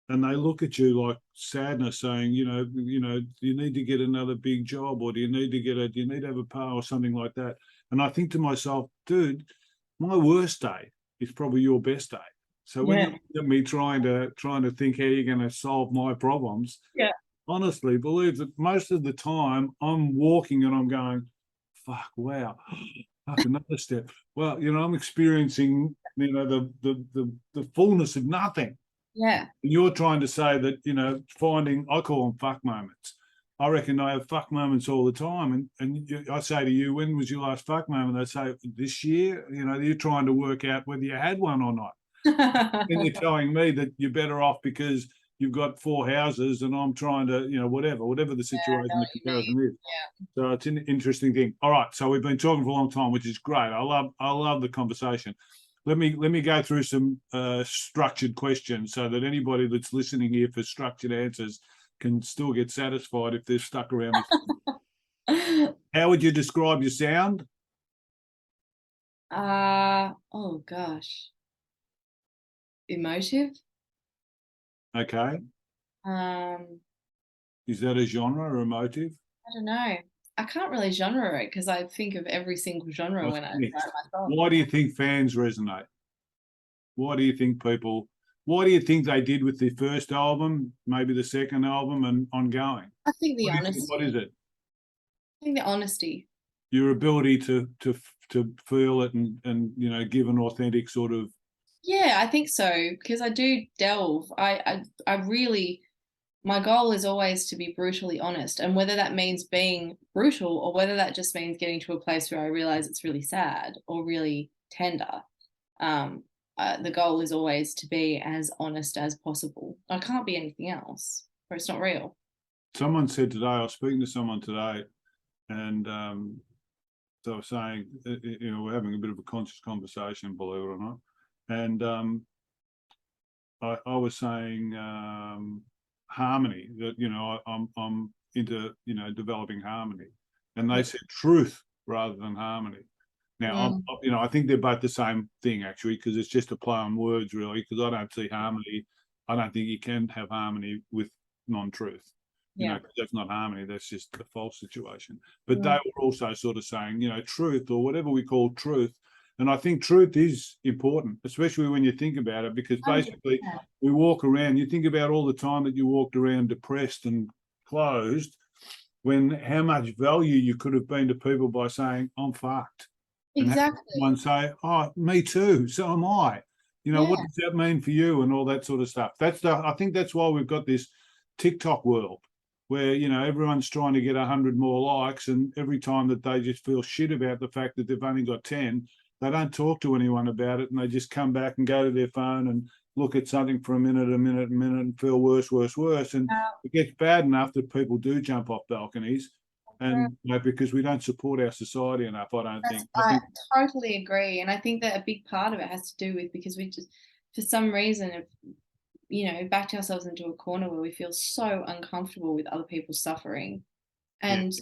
And they look at you like sadness, saying, do you need to get another big job, or do you need to have a par or something like that? And I think to myself, dude, my worst day is probably your best day. So when you look at me trying to think how you're going to solve my problems, honestly, believe that most of the time I'm walking and I'm going, fuck, wow, fuck, another step. Well, I'm experiencing, the fullness of nothing. Yeah. And you're trying to say that, finding, I call them fuck moments. I reckon I have fuck moments all the time. And I say to you, when was your last fuck moment? They say, this year. You're trying to work out whether you had one or not. And you're telling me that you're better off because you've got 4 houses, and I'm trying to, whatever the situation, the comparison is. Yeah. So it's an interesting thing. All right, so we've been talking for a long time, which is great. I love the conversation. Let me go through some structured questions so that anybody that's listening here for structured answers can still get satisfied if they're stuck around this. How would you describe your sound? Oh gosh. Emotive. Okay. Is that a genre or emotive? I don't know. I can't really genre it because I think of every single genre when I write my song. Why do you think fans resonate? Why do you think they did with the first album, maybe the second album, and ongoing? I think the honesty. What is it? I think the honesty. Your ability to feel it and give an authentic sort of. Yeah, I think so, because I do delve. I really, my goal is always to be brutally honest, and whether that means being brutal or whether that just means getting to a place where I realize it's really sad or really tender. The goal is always to be as honest as possible. I can't be anything else, or it's not real. Someone said today, I was speaking to someone today, and so I was saying, we're having a bit of a conscious conversation, believe it or not. And I was saying harmony, that, I'm into, developing harmony. And they said truth rather than harmony. Now, I think they're both the same thing, actually, because it's just a play on words, really, because I don't see harmony. I don't think you can have harmony with non-truth. That's not harmony. That's just a false situation. But they were also sort of saying, truth, or whatever we call truth. And I think truth is important, especially when you think about it, because basically we walk around, you think about all the time that you walked around depressed and closed, when how much value you could have been to people by saying, I'm fucked. Exactly. And one say, oh, me too, so am I. What does that mean for you, and all that sort of stuff? I think that's why we've got this TikTok world where, everyone's trying to get 100 more likes, and every time that they just feel shit about the fact that they've only got 10, they don't talk to anyone about it, and they just come back and go to their phone and look at something for a minute, and feel worse. And it gets bad enough that people do jump off balconies. And because we don't support our society enough, I think. I totally agree. And I think that a big part of it has to do with, because we just, for some reason, have, backed ourselves into a corner where we feel so uncomfortable with other people's suffering. And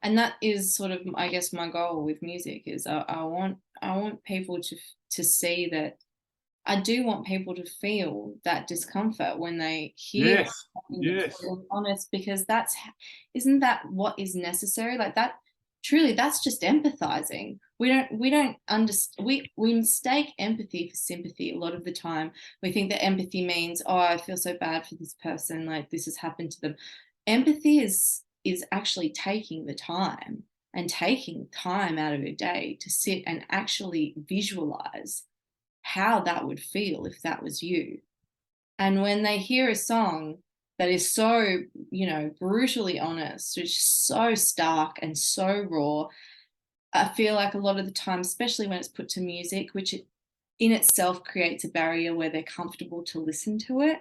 that is sort of, I guess, my goal with music is I want people to see that I do want people to feel that discomfort when they hear Yes, something that's yes. really honest, because isn't that what is necessary? Like that, truly, that's just empathizing. We don't understand. We mistake empathy for sympathy a lot of the time. We think that empathy means, oh, I feel so bad for this person, like this has happened to them. Empathy is actually taking the time and taking time out of your day to sit and actually visualize how that would feel if that was you. And when they hear a song that is so, brutally honest, which is so stark and so raw, I feel like a lot of the time, especially when it's put to music, which in itself creates a barrier where they're comfortable to listen to it.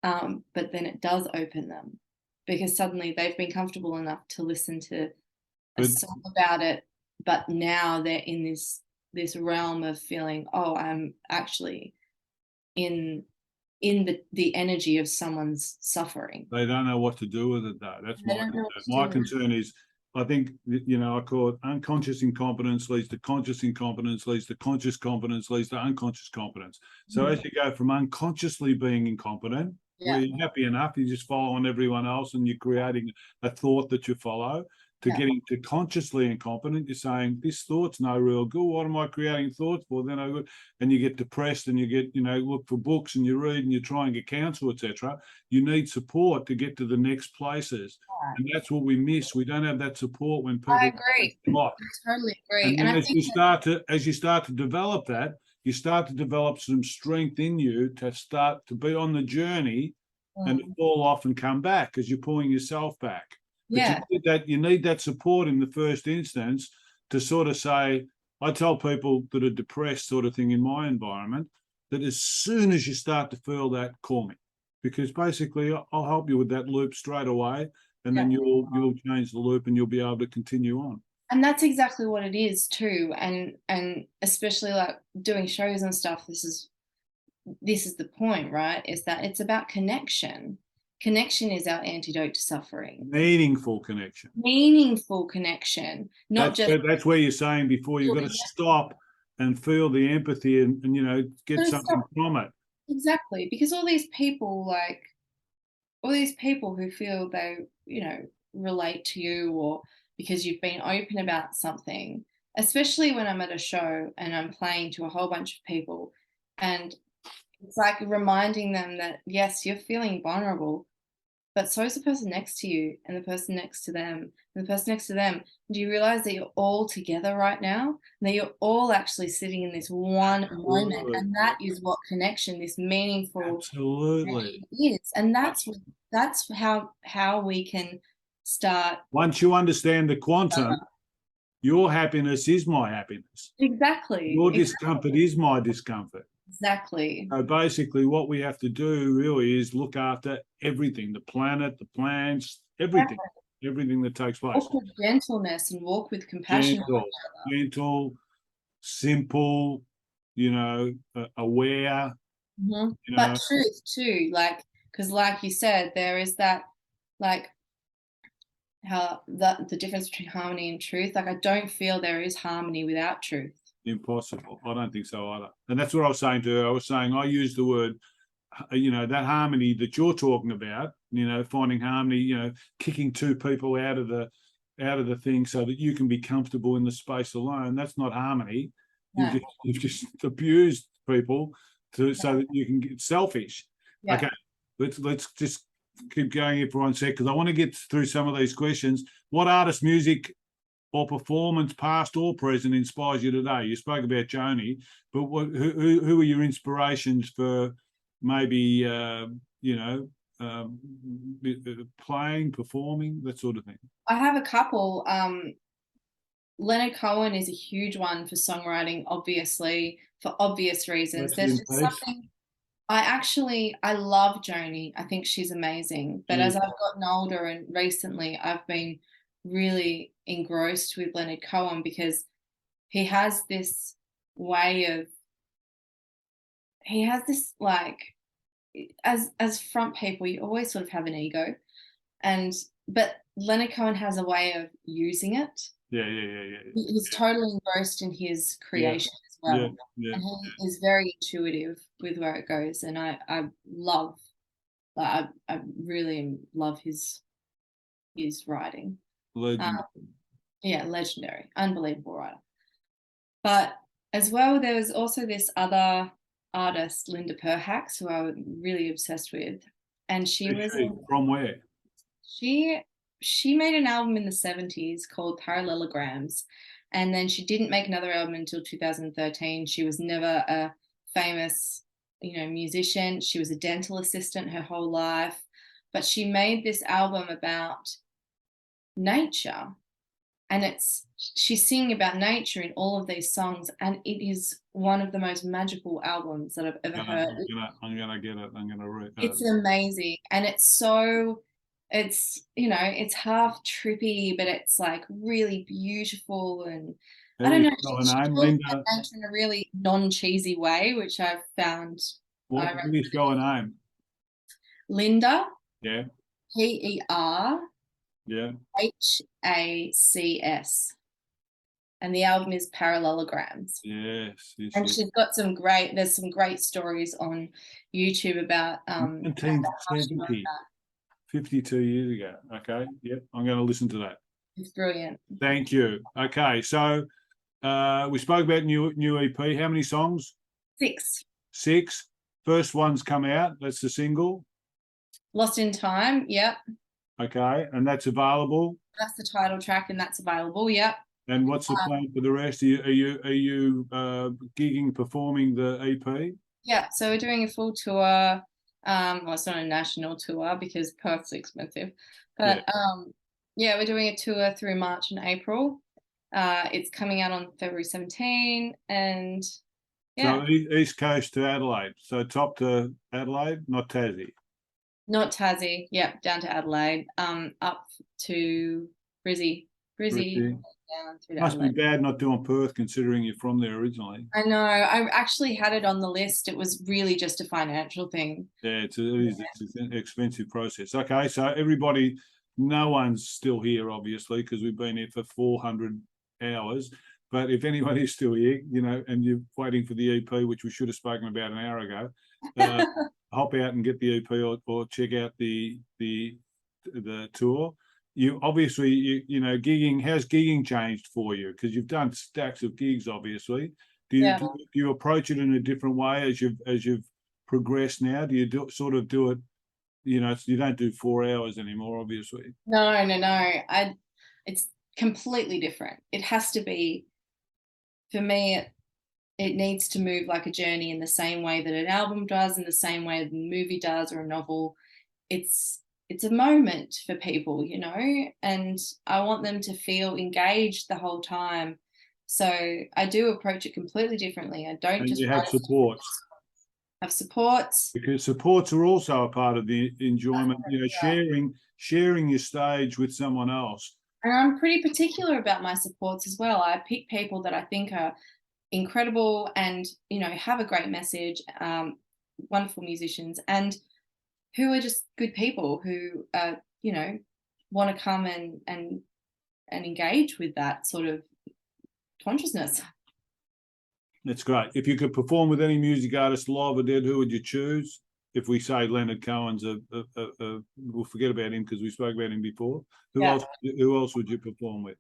But then it does open them, because suddenly they've been comfortable enough to listen to a But song about it, but now they're in this realm of feeling, oh, I'm actually in the energy of someone's suffering. they don't know what to do with it, though. That's They my don't know concern. what to My do with it. concern is, I think, I call it unconscious incompetence leads to conscious incompetence, leads to conscious competence, leads to unconscious competence. So as you go from unconsciously being incompetent, where Yeah, you're happy enough, you're just following everyone else and you're creating a thought that you follow, to yeah, getting to consciously incompetent, you're saying, this thought's no real good. What am I creating thoughts for? Then I go, and you get depressed and you get, look for books and you read and you try and get counsel, etc. You need support to get to the next places. yeah. And that's what we miss. We don't have that support when I people agree. stop. I totally agree. And And then I as think you start to develop that, you start to develop some strength in you to start to be on the journey and fall off and come back, because you're pulling yourself back. But yeah, you need that support in the first instance to sort of say, I tell people that are depressed sort of thing in my environment, that as soon as you start to feel that, call me, because basically I'll help you with that loop straight away, and yeah. then you'll change the loop and you'll be able to continue on. And that's exactly what it is too. And especially like doing shows and stuff, this is the point, right? Is that it's about connection. Connection is our antidote to suffering. Meaningful connection. Meaningful connection, not just That's where you're saying before, you've got to stop and feel the empathy and get something from it. exactly, because all these people who feel they, relate to you, or because you've been open about something, especially when I'm at a show and I'm playing to a whole bunch of people, and it's like reminding them that yes, you're feeling vulnerable, but so is the person next to you, and the person next to them, and the person next to them. Do you realize that you're all together right now? And that you're all actually sitting in this one moment. Absolutely. And that is what connection, this meaningful Absolutely. connection is. And that's how we can start. Once you understand the quantum, your happiness is my happiness. Exactly. Your discomfort is my discomfort. Exactly. So basically, what we have to do really is look after everything, the planet, the plants, everything, everything that takes place. Walk with gentleness and walk with compassion. Gentle, simple, aware. But truth too, like, because like you said, there is that, like, how the difference between harmony and truth. Like, I don't feel there is harmony without truth. Impossible. I don't think so either. And that's what I was saying to her. I was saying I use the word, that harmony that you're talking about, finding harmony, kicking two people out of the thing so that you can be comfortable in the space alone. That's not harmony. No. You've just abused people so that you can get selfish. Yeah. Okay, let's just keep going here for 1 sec, because I want to get through some of these questions. What artist, music, or performance, past or present, inspires you today? You spoke about Joni, but who are your inspirations for maybe playing, performing, that sort of thing? I have a couple. Leonard Cohen is a huge one for songwriting, obviously, for obvious reasons. There's just something. I love Joni. I think she's amazing. But as I've gotten older and recently, I've been really engrossed with Leonard Cohen, because he has this like, as front people, you always sort of have an ego, but Leonard Cohen has a way of using it. Yeah. He's totally engrossed in his creation as well. yeah. And he is very intuitive with where it goes, and I love, I really love his writing. Legend. Yeah, legendary, unbelievable writer. But as well, there was also this other artist, Linda Perhacs, who I was really obsessed with, and she was From where? she made an album in the 70s called Parallelograms, and then she didn't make another album until 2013. She was never a famous, musician. She was a dental assistant her whole life, but she made this album about nature, and she's singing about nature in all of these songs, and it is one of the most magical albums that I've ever heard. I'm gonna get it. I'm gonna read it. It's amazing, and it's half trippy, but it's like really beautiful, and I don't know. She talks about nature in a really non-cheesy way, which I've found. What do you spell her name? Linda. Yeah. Perhacs. Yeah. And the album is Parallelograms. Yes. And she's got there's some great stories on YouTube about 1970, 52 years ago. Okay. Yep. I'm going to listen to that. It's brilliant. Thank you. Okay. So we spoke about new EP. How many songs? 6. 6. First one's come out. That's the single. Lost in Time. Yep. Okay. And that's available. That's the title track, and that's available. Yep. And what's the plan for the rest? Are you gigging, performing the EP? Yeah, so we're doing a full tour. Well, it's not a national tour because Perth's expensive, but we're doing a tour through March and April. It's coming out on February 17, and so East Coast to Adelaide. So top to Adelaide, not Tassie. Not Tassie. Yep, down to Adelaide. Up to Brizzy. Must be bad not doing Perth, considering you're from there originally. I know. I actually had it on the list. It was really just a financial thing. Yeah, it's an expensive process. Okay, so everybody, no one's still here, obviously, because we've been here for 400 hours. But if anybody's still here, and you're waiting for the EP, which we should have spoken about an hour ago, hop out and get the EP or check out the tour. You obviously, gigging. How's gigging changed for you? Because you've done stacks of gigs, obviously. Do you approach it in a different way as you've progressed now? Do you do it? You don't do 4 hours anymore, obviously. No. It's completely different. It has to be, for me. It needs to move like a journey in the same way that an album does, in the same way that a movie does, or a novel. It's a moment for people, and I want them to feel engaged the whole time. So I do approach it completely differently. I don't just have supports. Have supports. Because supports are also a part of the enjoyment, sharing your stage with someone else. And I'm pretty particular about my supports as well. I pick people that I think are incredible and, have a great message, wonderful musicians, and who are just good people who, want to come and engage with that sort of consciousness. That's great. If you could perform with any music artist, live or dead, who would you choose? If we say Leonard Cohen's, we'll forget about him because we spoke about him before. Who else would you perform with?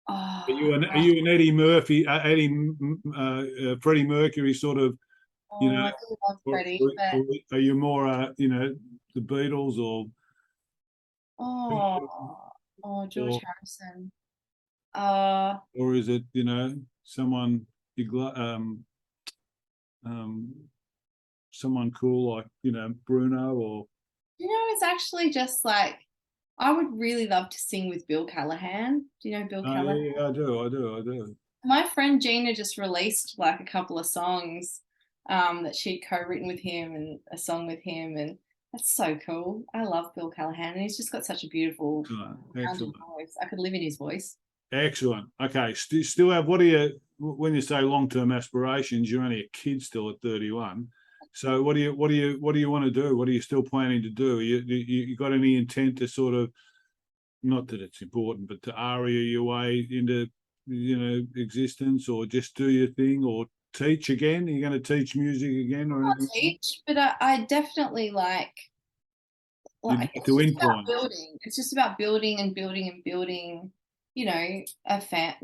Are you an Eddie Murphy, Freddie Mercury sort of? I do love Freddie. Are you more, the Beatles or? George Harrison. Or is it someone someone cool like Bruno or? It's actually just like, I would really love to sing with Bill Callahan. Do you know Bill Callahan? Yeah, I do. My friend Gina just released like a couple of songs that she'd co-written with him, and a song with him, and that's so cool. I love Bill Callahan, and he's just got such a beautiful voice. I could live in his voice. Excellent. Okay, still have, what do you, when you say long-term aspirations, you're only a kid still at 31. So what do you want to do? What are you still planning to do? You got any intent to sort of, not that it's important, but to aria your way into existence, or just do your thing, or teach again? Are you going to teach music again or Not anything? teach, but I definitely You'd like like it's to just about influence. building. It's just about building and building and building, a fan,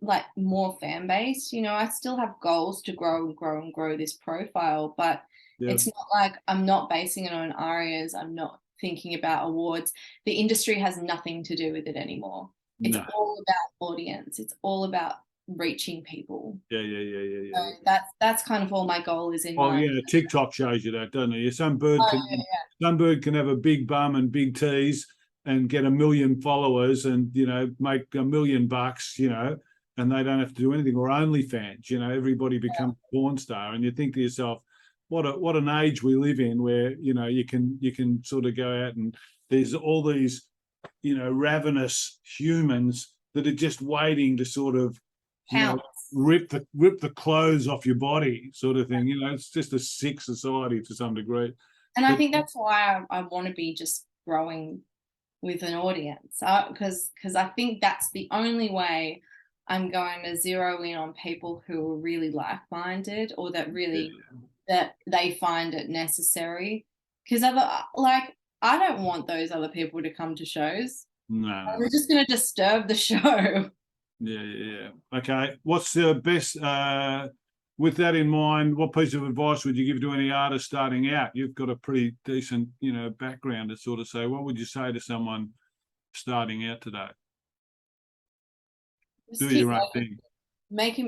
like more fan base. I still have goals to grow and grow and grow this profile, but Yeah. it's not like I'm not basing it on arias. I'm not thinking about awards. The industry has nothing to do with it anymore. It's No. all about audience. It's all about reaching people. Yeah. So that's kind of all my goal is in Oh mind. yeah, TikTok shows you that, doesn't it? Oh, yeah, Some bird can have a big bum and big tees and get 1 million followers and make $1 million, and they don't have to do anything. Or OnlyFans, everybody becomes a porn star, and you think to yourself, what an age we live in, where you can sort of go out and there's all these ravenous humans that are just waiting to sort of yeah. rip the clothes off your body, sort of thing. It's just a sick society to some degree. And I But think that's why I want to be just growing with an audience, because I think that's the only way I'm going to zero in on people who are really like-minded, or that really that they find it necessary. Because I don't want those other people to come to shows. no. We're just going to disturb the show. Yeah. Okay. What's the best? With that in mind, what piece of advice would you give to any artist starting out? You've got a pretty decent, background to sort of say. What would you say to someone starting out today? Just Do keep your own thing. make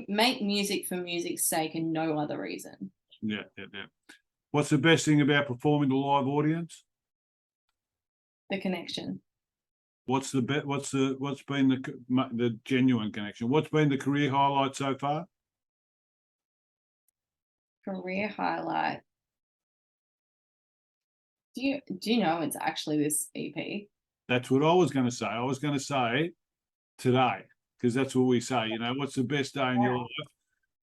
music for music's sake and no other reason. Yeah. What's the best thing about performing to a live audience? The connection. What's been the genuine connection? What's been the career highlight so far? Career highlight. Do you know it's actually this EP? That's what I was going to say. I was going to say today, because that's what we say. What's the best day in your life?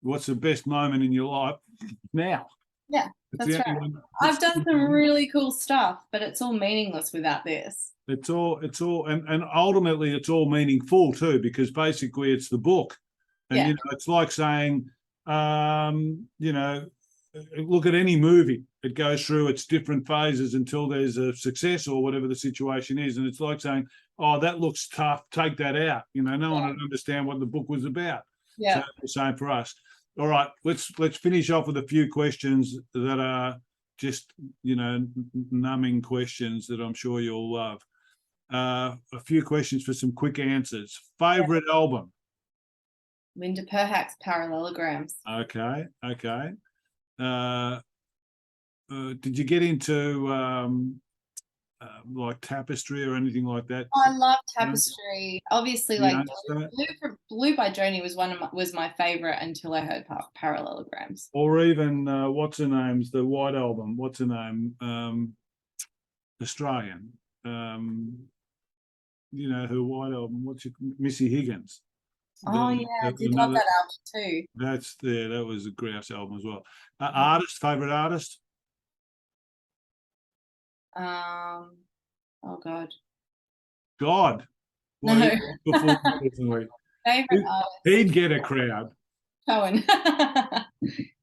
What's the best moment in your life? Now. Yeah, It's that's the right. only one. I've done some really cool stuff, but it's all meaningless without this. It's all, and ultimately it's all meaningful too, because basically it's the book. And, Yeah. it's like saying, look at any movie. It goes through its different phases until there's a success or whatever the situation is. And it's like saying, oh, that looks tough, take that out. No one would understand what the book was about. Yeah. So the same for us. All right, let's finish off with a few questions that are just, numbing questions that I'm sure you'll love. A few questions for some quick answers. Favorite album? Linda Perhack's Parallelograms. Okay. Did you get into like Tapestry or anything like that? I love Tapestry. Obviously, like Yeah. Blue by Joni was my favorite until I heard Parallelograms. Or even what's her name's the White Album? What's her name? Australian. Her White Album. Missy Higgins? Oh yeah, I did love that album too. That was a grouse album as well. Artist, favorite artist? Oh God. God. Well, No. Favorite artist. He'd get a crowd. Cohen.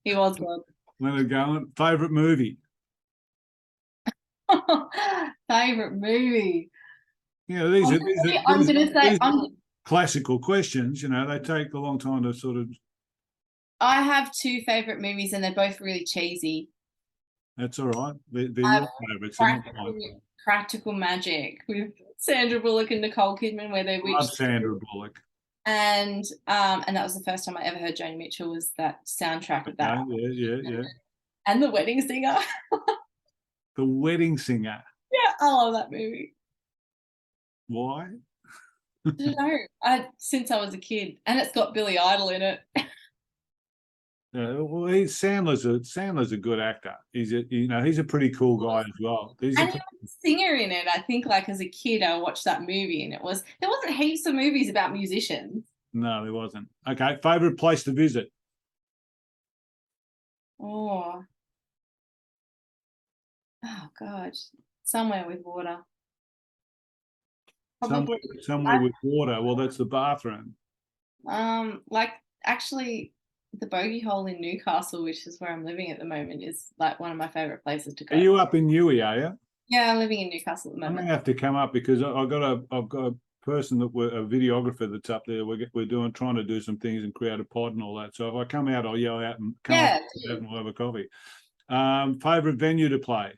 He was God. Leonard Cohen. Favorite movie? Favorite movie. These I'm gonna say classical questions. They take a long time to sort of. I have two favorite movies, and they're both really cheesy. That's all right. They're your favorites. Practical Magic with Sandra Bullock and Nicole Kidman, where they love Sandra Bullock. And that was the first time I ever heard Joni Mitchell, was that soundtrack of that. Yeah. And The Wedding Singer. The Wedding Singer. Yeah, I love that movie. Why? I don't know. Since I was a kid, and it's got Billy Idol in it. Well, Sandler's a good actor. He's a pretty cool guy as well. He was a singer in it. I think, like, as a kid, I watched that movie, and there wasn't heaps of movies about musicians. No, there wasn't. Okay, favorite place to visit? Oh God, somewhere with water. Somewhere with water. Well, that's the bathroom. Like actually the Bogey Hole in Newcastle, which is where I'm living at the moment, is like one of my favorite places to Are go. you up in Newey, are you? Yeah, I'm living in Newcastle at the I may moment. have to come up because I've got a person that a videographer that's up there. We're trying to do some things and create a pod and all that. So if I come out, I'll yell out and come Yeah, up and we'll have a coffee. Favorite venue to play?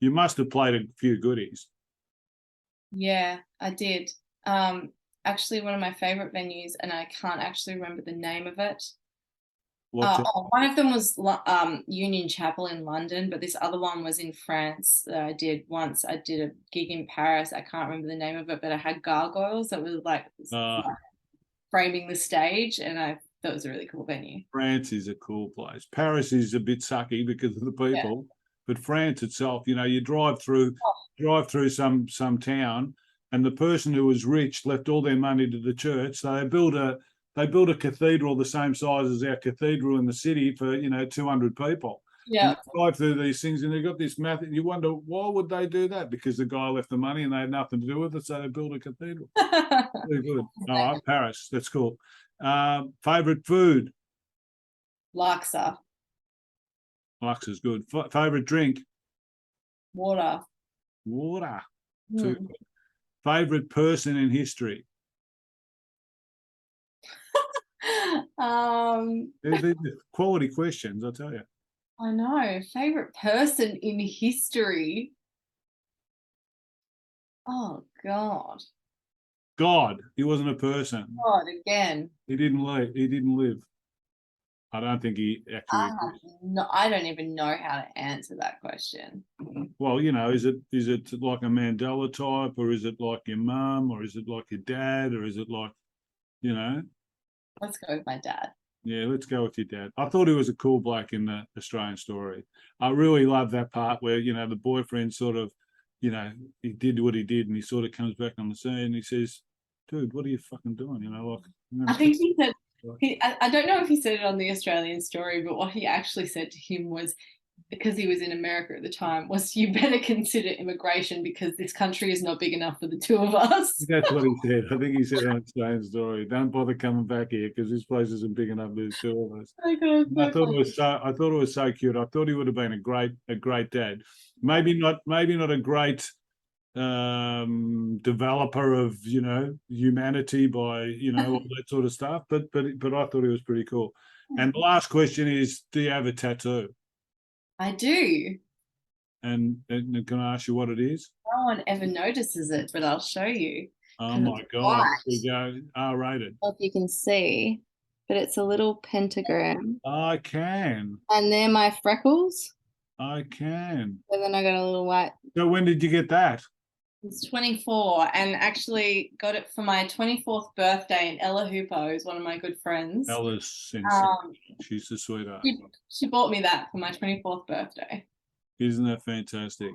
You must have played a few goodies. Yeah, I did. Actually, one of my favorite venues, and I can't actually remember the name of it. One of them was Union Chapel in London, but this other one was in France that I did once. I did a gig in Paris. I can't remember the name of it, but I had gargoyles that was like framing the stage, and I thought it was a really cool venue. France is a cool place. Paris is a bit sucky because of the people, but France itself, you drive through some town, and the person who was rich left all their money to the church. So they built a cathedral the same size as our cathedral in the city for 200 people. Yeah. And you drive through these things, and they've got this method. And you wonder why would they do that? Because the guy left the money and they had nothing to do with it, so they built a cathedral. Very good. All right, Paris. That's cool. Favorite food? Laksa. Laksa's good. Favorite drink? Water. Water. Too good. Favorite person in history? They're quality questions, I'll tell you. I know. Favorite person in history? Oh God. God, he wasn't a person. God again. He didn't live. I don't think he actually. I don't even know how to answer that question. Well, is it like a Mandela type, or is it like your mum, or is it like your dad, or is it like, Let's go with my dad. Yeah, let's go with your dad. I thought he was a cool bloke in the Australian Story. I really love that part where, the boyfriend sort of, he did what he did, and he sort of comes back on the scene and he says, dude, what are you fucking doing? I think he said, I don't know if he said it on the Australian Story, but what he actually said to him was, because he was in America at the time, was you better consider immigration because this country is not big enough for the two of us. That's what he said. I think he said on Australian Story, don't bother coming back here because this place isn't big enough for the two of us. I thought it was so cute. I thought he would have been a great dad. Maybe not a great developer of humanity by all that sort of stuff, but I thought he was pretty cool. And the last question is, do you have a tattoo? I do. And can I ask you what it is? No one ever notices it, but I'll show you. Oh my God, we go R-rated. If you can see, but it's a little pentagram. I can. And they're my freckles. I can. And then I got a little white. So when did you get that? It's 24, and actually got it for my 24th birthday. And Ella Hoopo is one of my good friends. Ella's sincere. She's a sweetheart. She bought me that for my 24th birthday. Isn't that fantastic?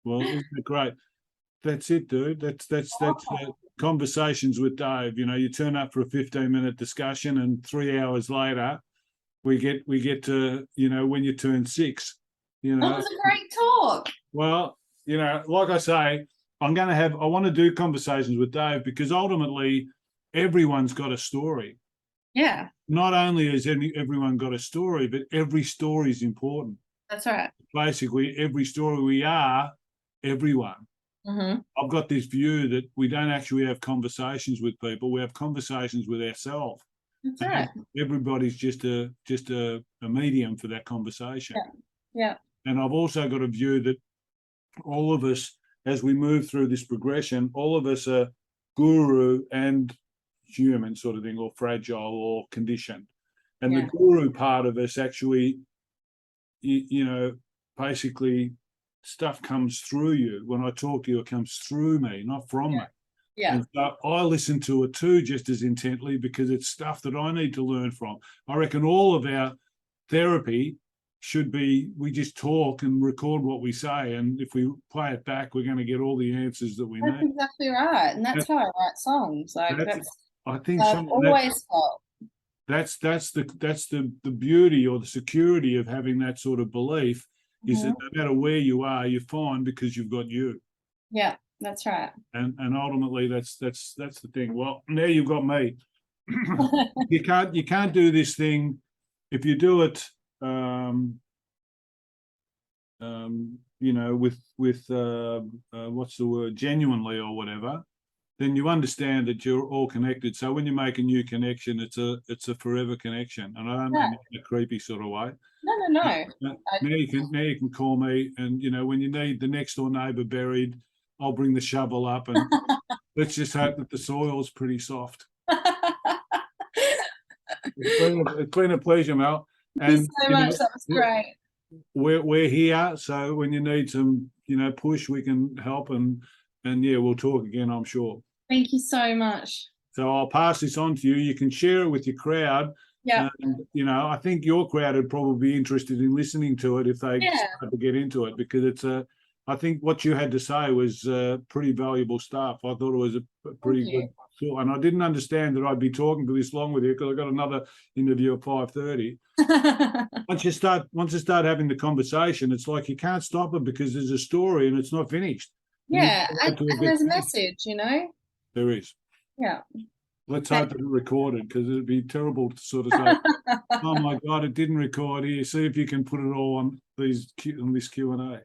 Well, isn't it great? That's it, dude. That's conversations with Dave. You turn up for a 15-minute discussion, and 3 hours later, we get to when you turn 6. That was a great talk. Well, like I say, I want to do conversations with Dave because ultimately everyone's got a story. Yeah. Not only has everyone got a story, but every story is important. That's right. Basically, every story we are everyone. Mm-hmm. I've got this view that we don't actually have conversations with people. We have conversations with ourselves. That's right. Everybody's just a medium for that conversation. Yeah. And I've also got a view that all of us, as we move through this progression, all of us are guru and human sort of thing, or fragile or conditioned. And the guru part of us actually, basically stuff comes through you. When I talk to you, it comes through me, not from me. Yeah. And so I listen to it too, just as intently, because it's stuff that I need to learn from. I reckon all of our therapy should be, we just talk and record what we say, and if we play it back, we're going to get all the answers that we need. That's exactly right, and that's how I write songs. Like I think I've always felt. That's the beauty or the security of having that sort of belief, is that no matter where you are, you're fine because you've got you. Yeah, That's right. And ultimately that's the thing. Well, now you've got me. You can't do this thing if you do it you know, with what's the word, genuinely or whatever, then you understand that you're all connected. So when you make a new connection, it's a forever connection. And I don't mean in a creepy sort of way. No. Now you can call me, and you know, when you need the next door neighbour buried, I'll bring the shovel up, and let's just hope that the soil's pretty soft. It's been a pleasure, Mel. Thank you so much. That was great. We're here, so when you need some, you know, push, we can help, and yeah, we'll talk again, I'm sure. Thank you so much. So I'll pass this on to you. You can share it with your crowd. Yeah. You know, I think your crowd would probably be interested in listening to it if they start to get into it, because it's I think what you had to say was pretty valuable stuff. I thought it was a pretty good thought, and I didn't understand that I'd be talking for this long with you because I got another interview at 5:30. Once you start having the conversation, it's like you can't stop it because there's a story and it's not finished. Yeah, and there's a message, you know. There is. Yeah. Let's hope that it recorded, because it'd be terrible to sort of say, "Oh my God, it didn't record." Here, see if you can put it all on this Q&A.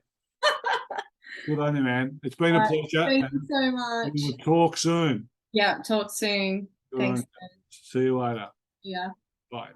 Good on you, man. It's been a pleasure. Thank you so much. We'll talk soon. Yeah, talk soon. Thanks. See you later. Yeah. Bye.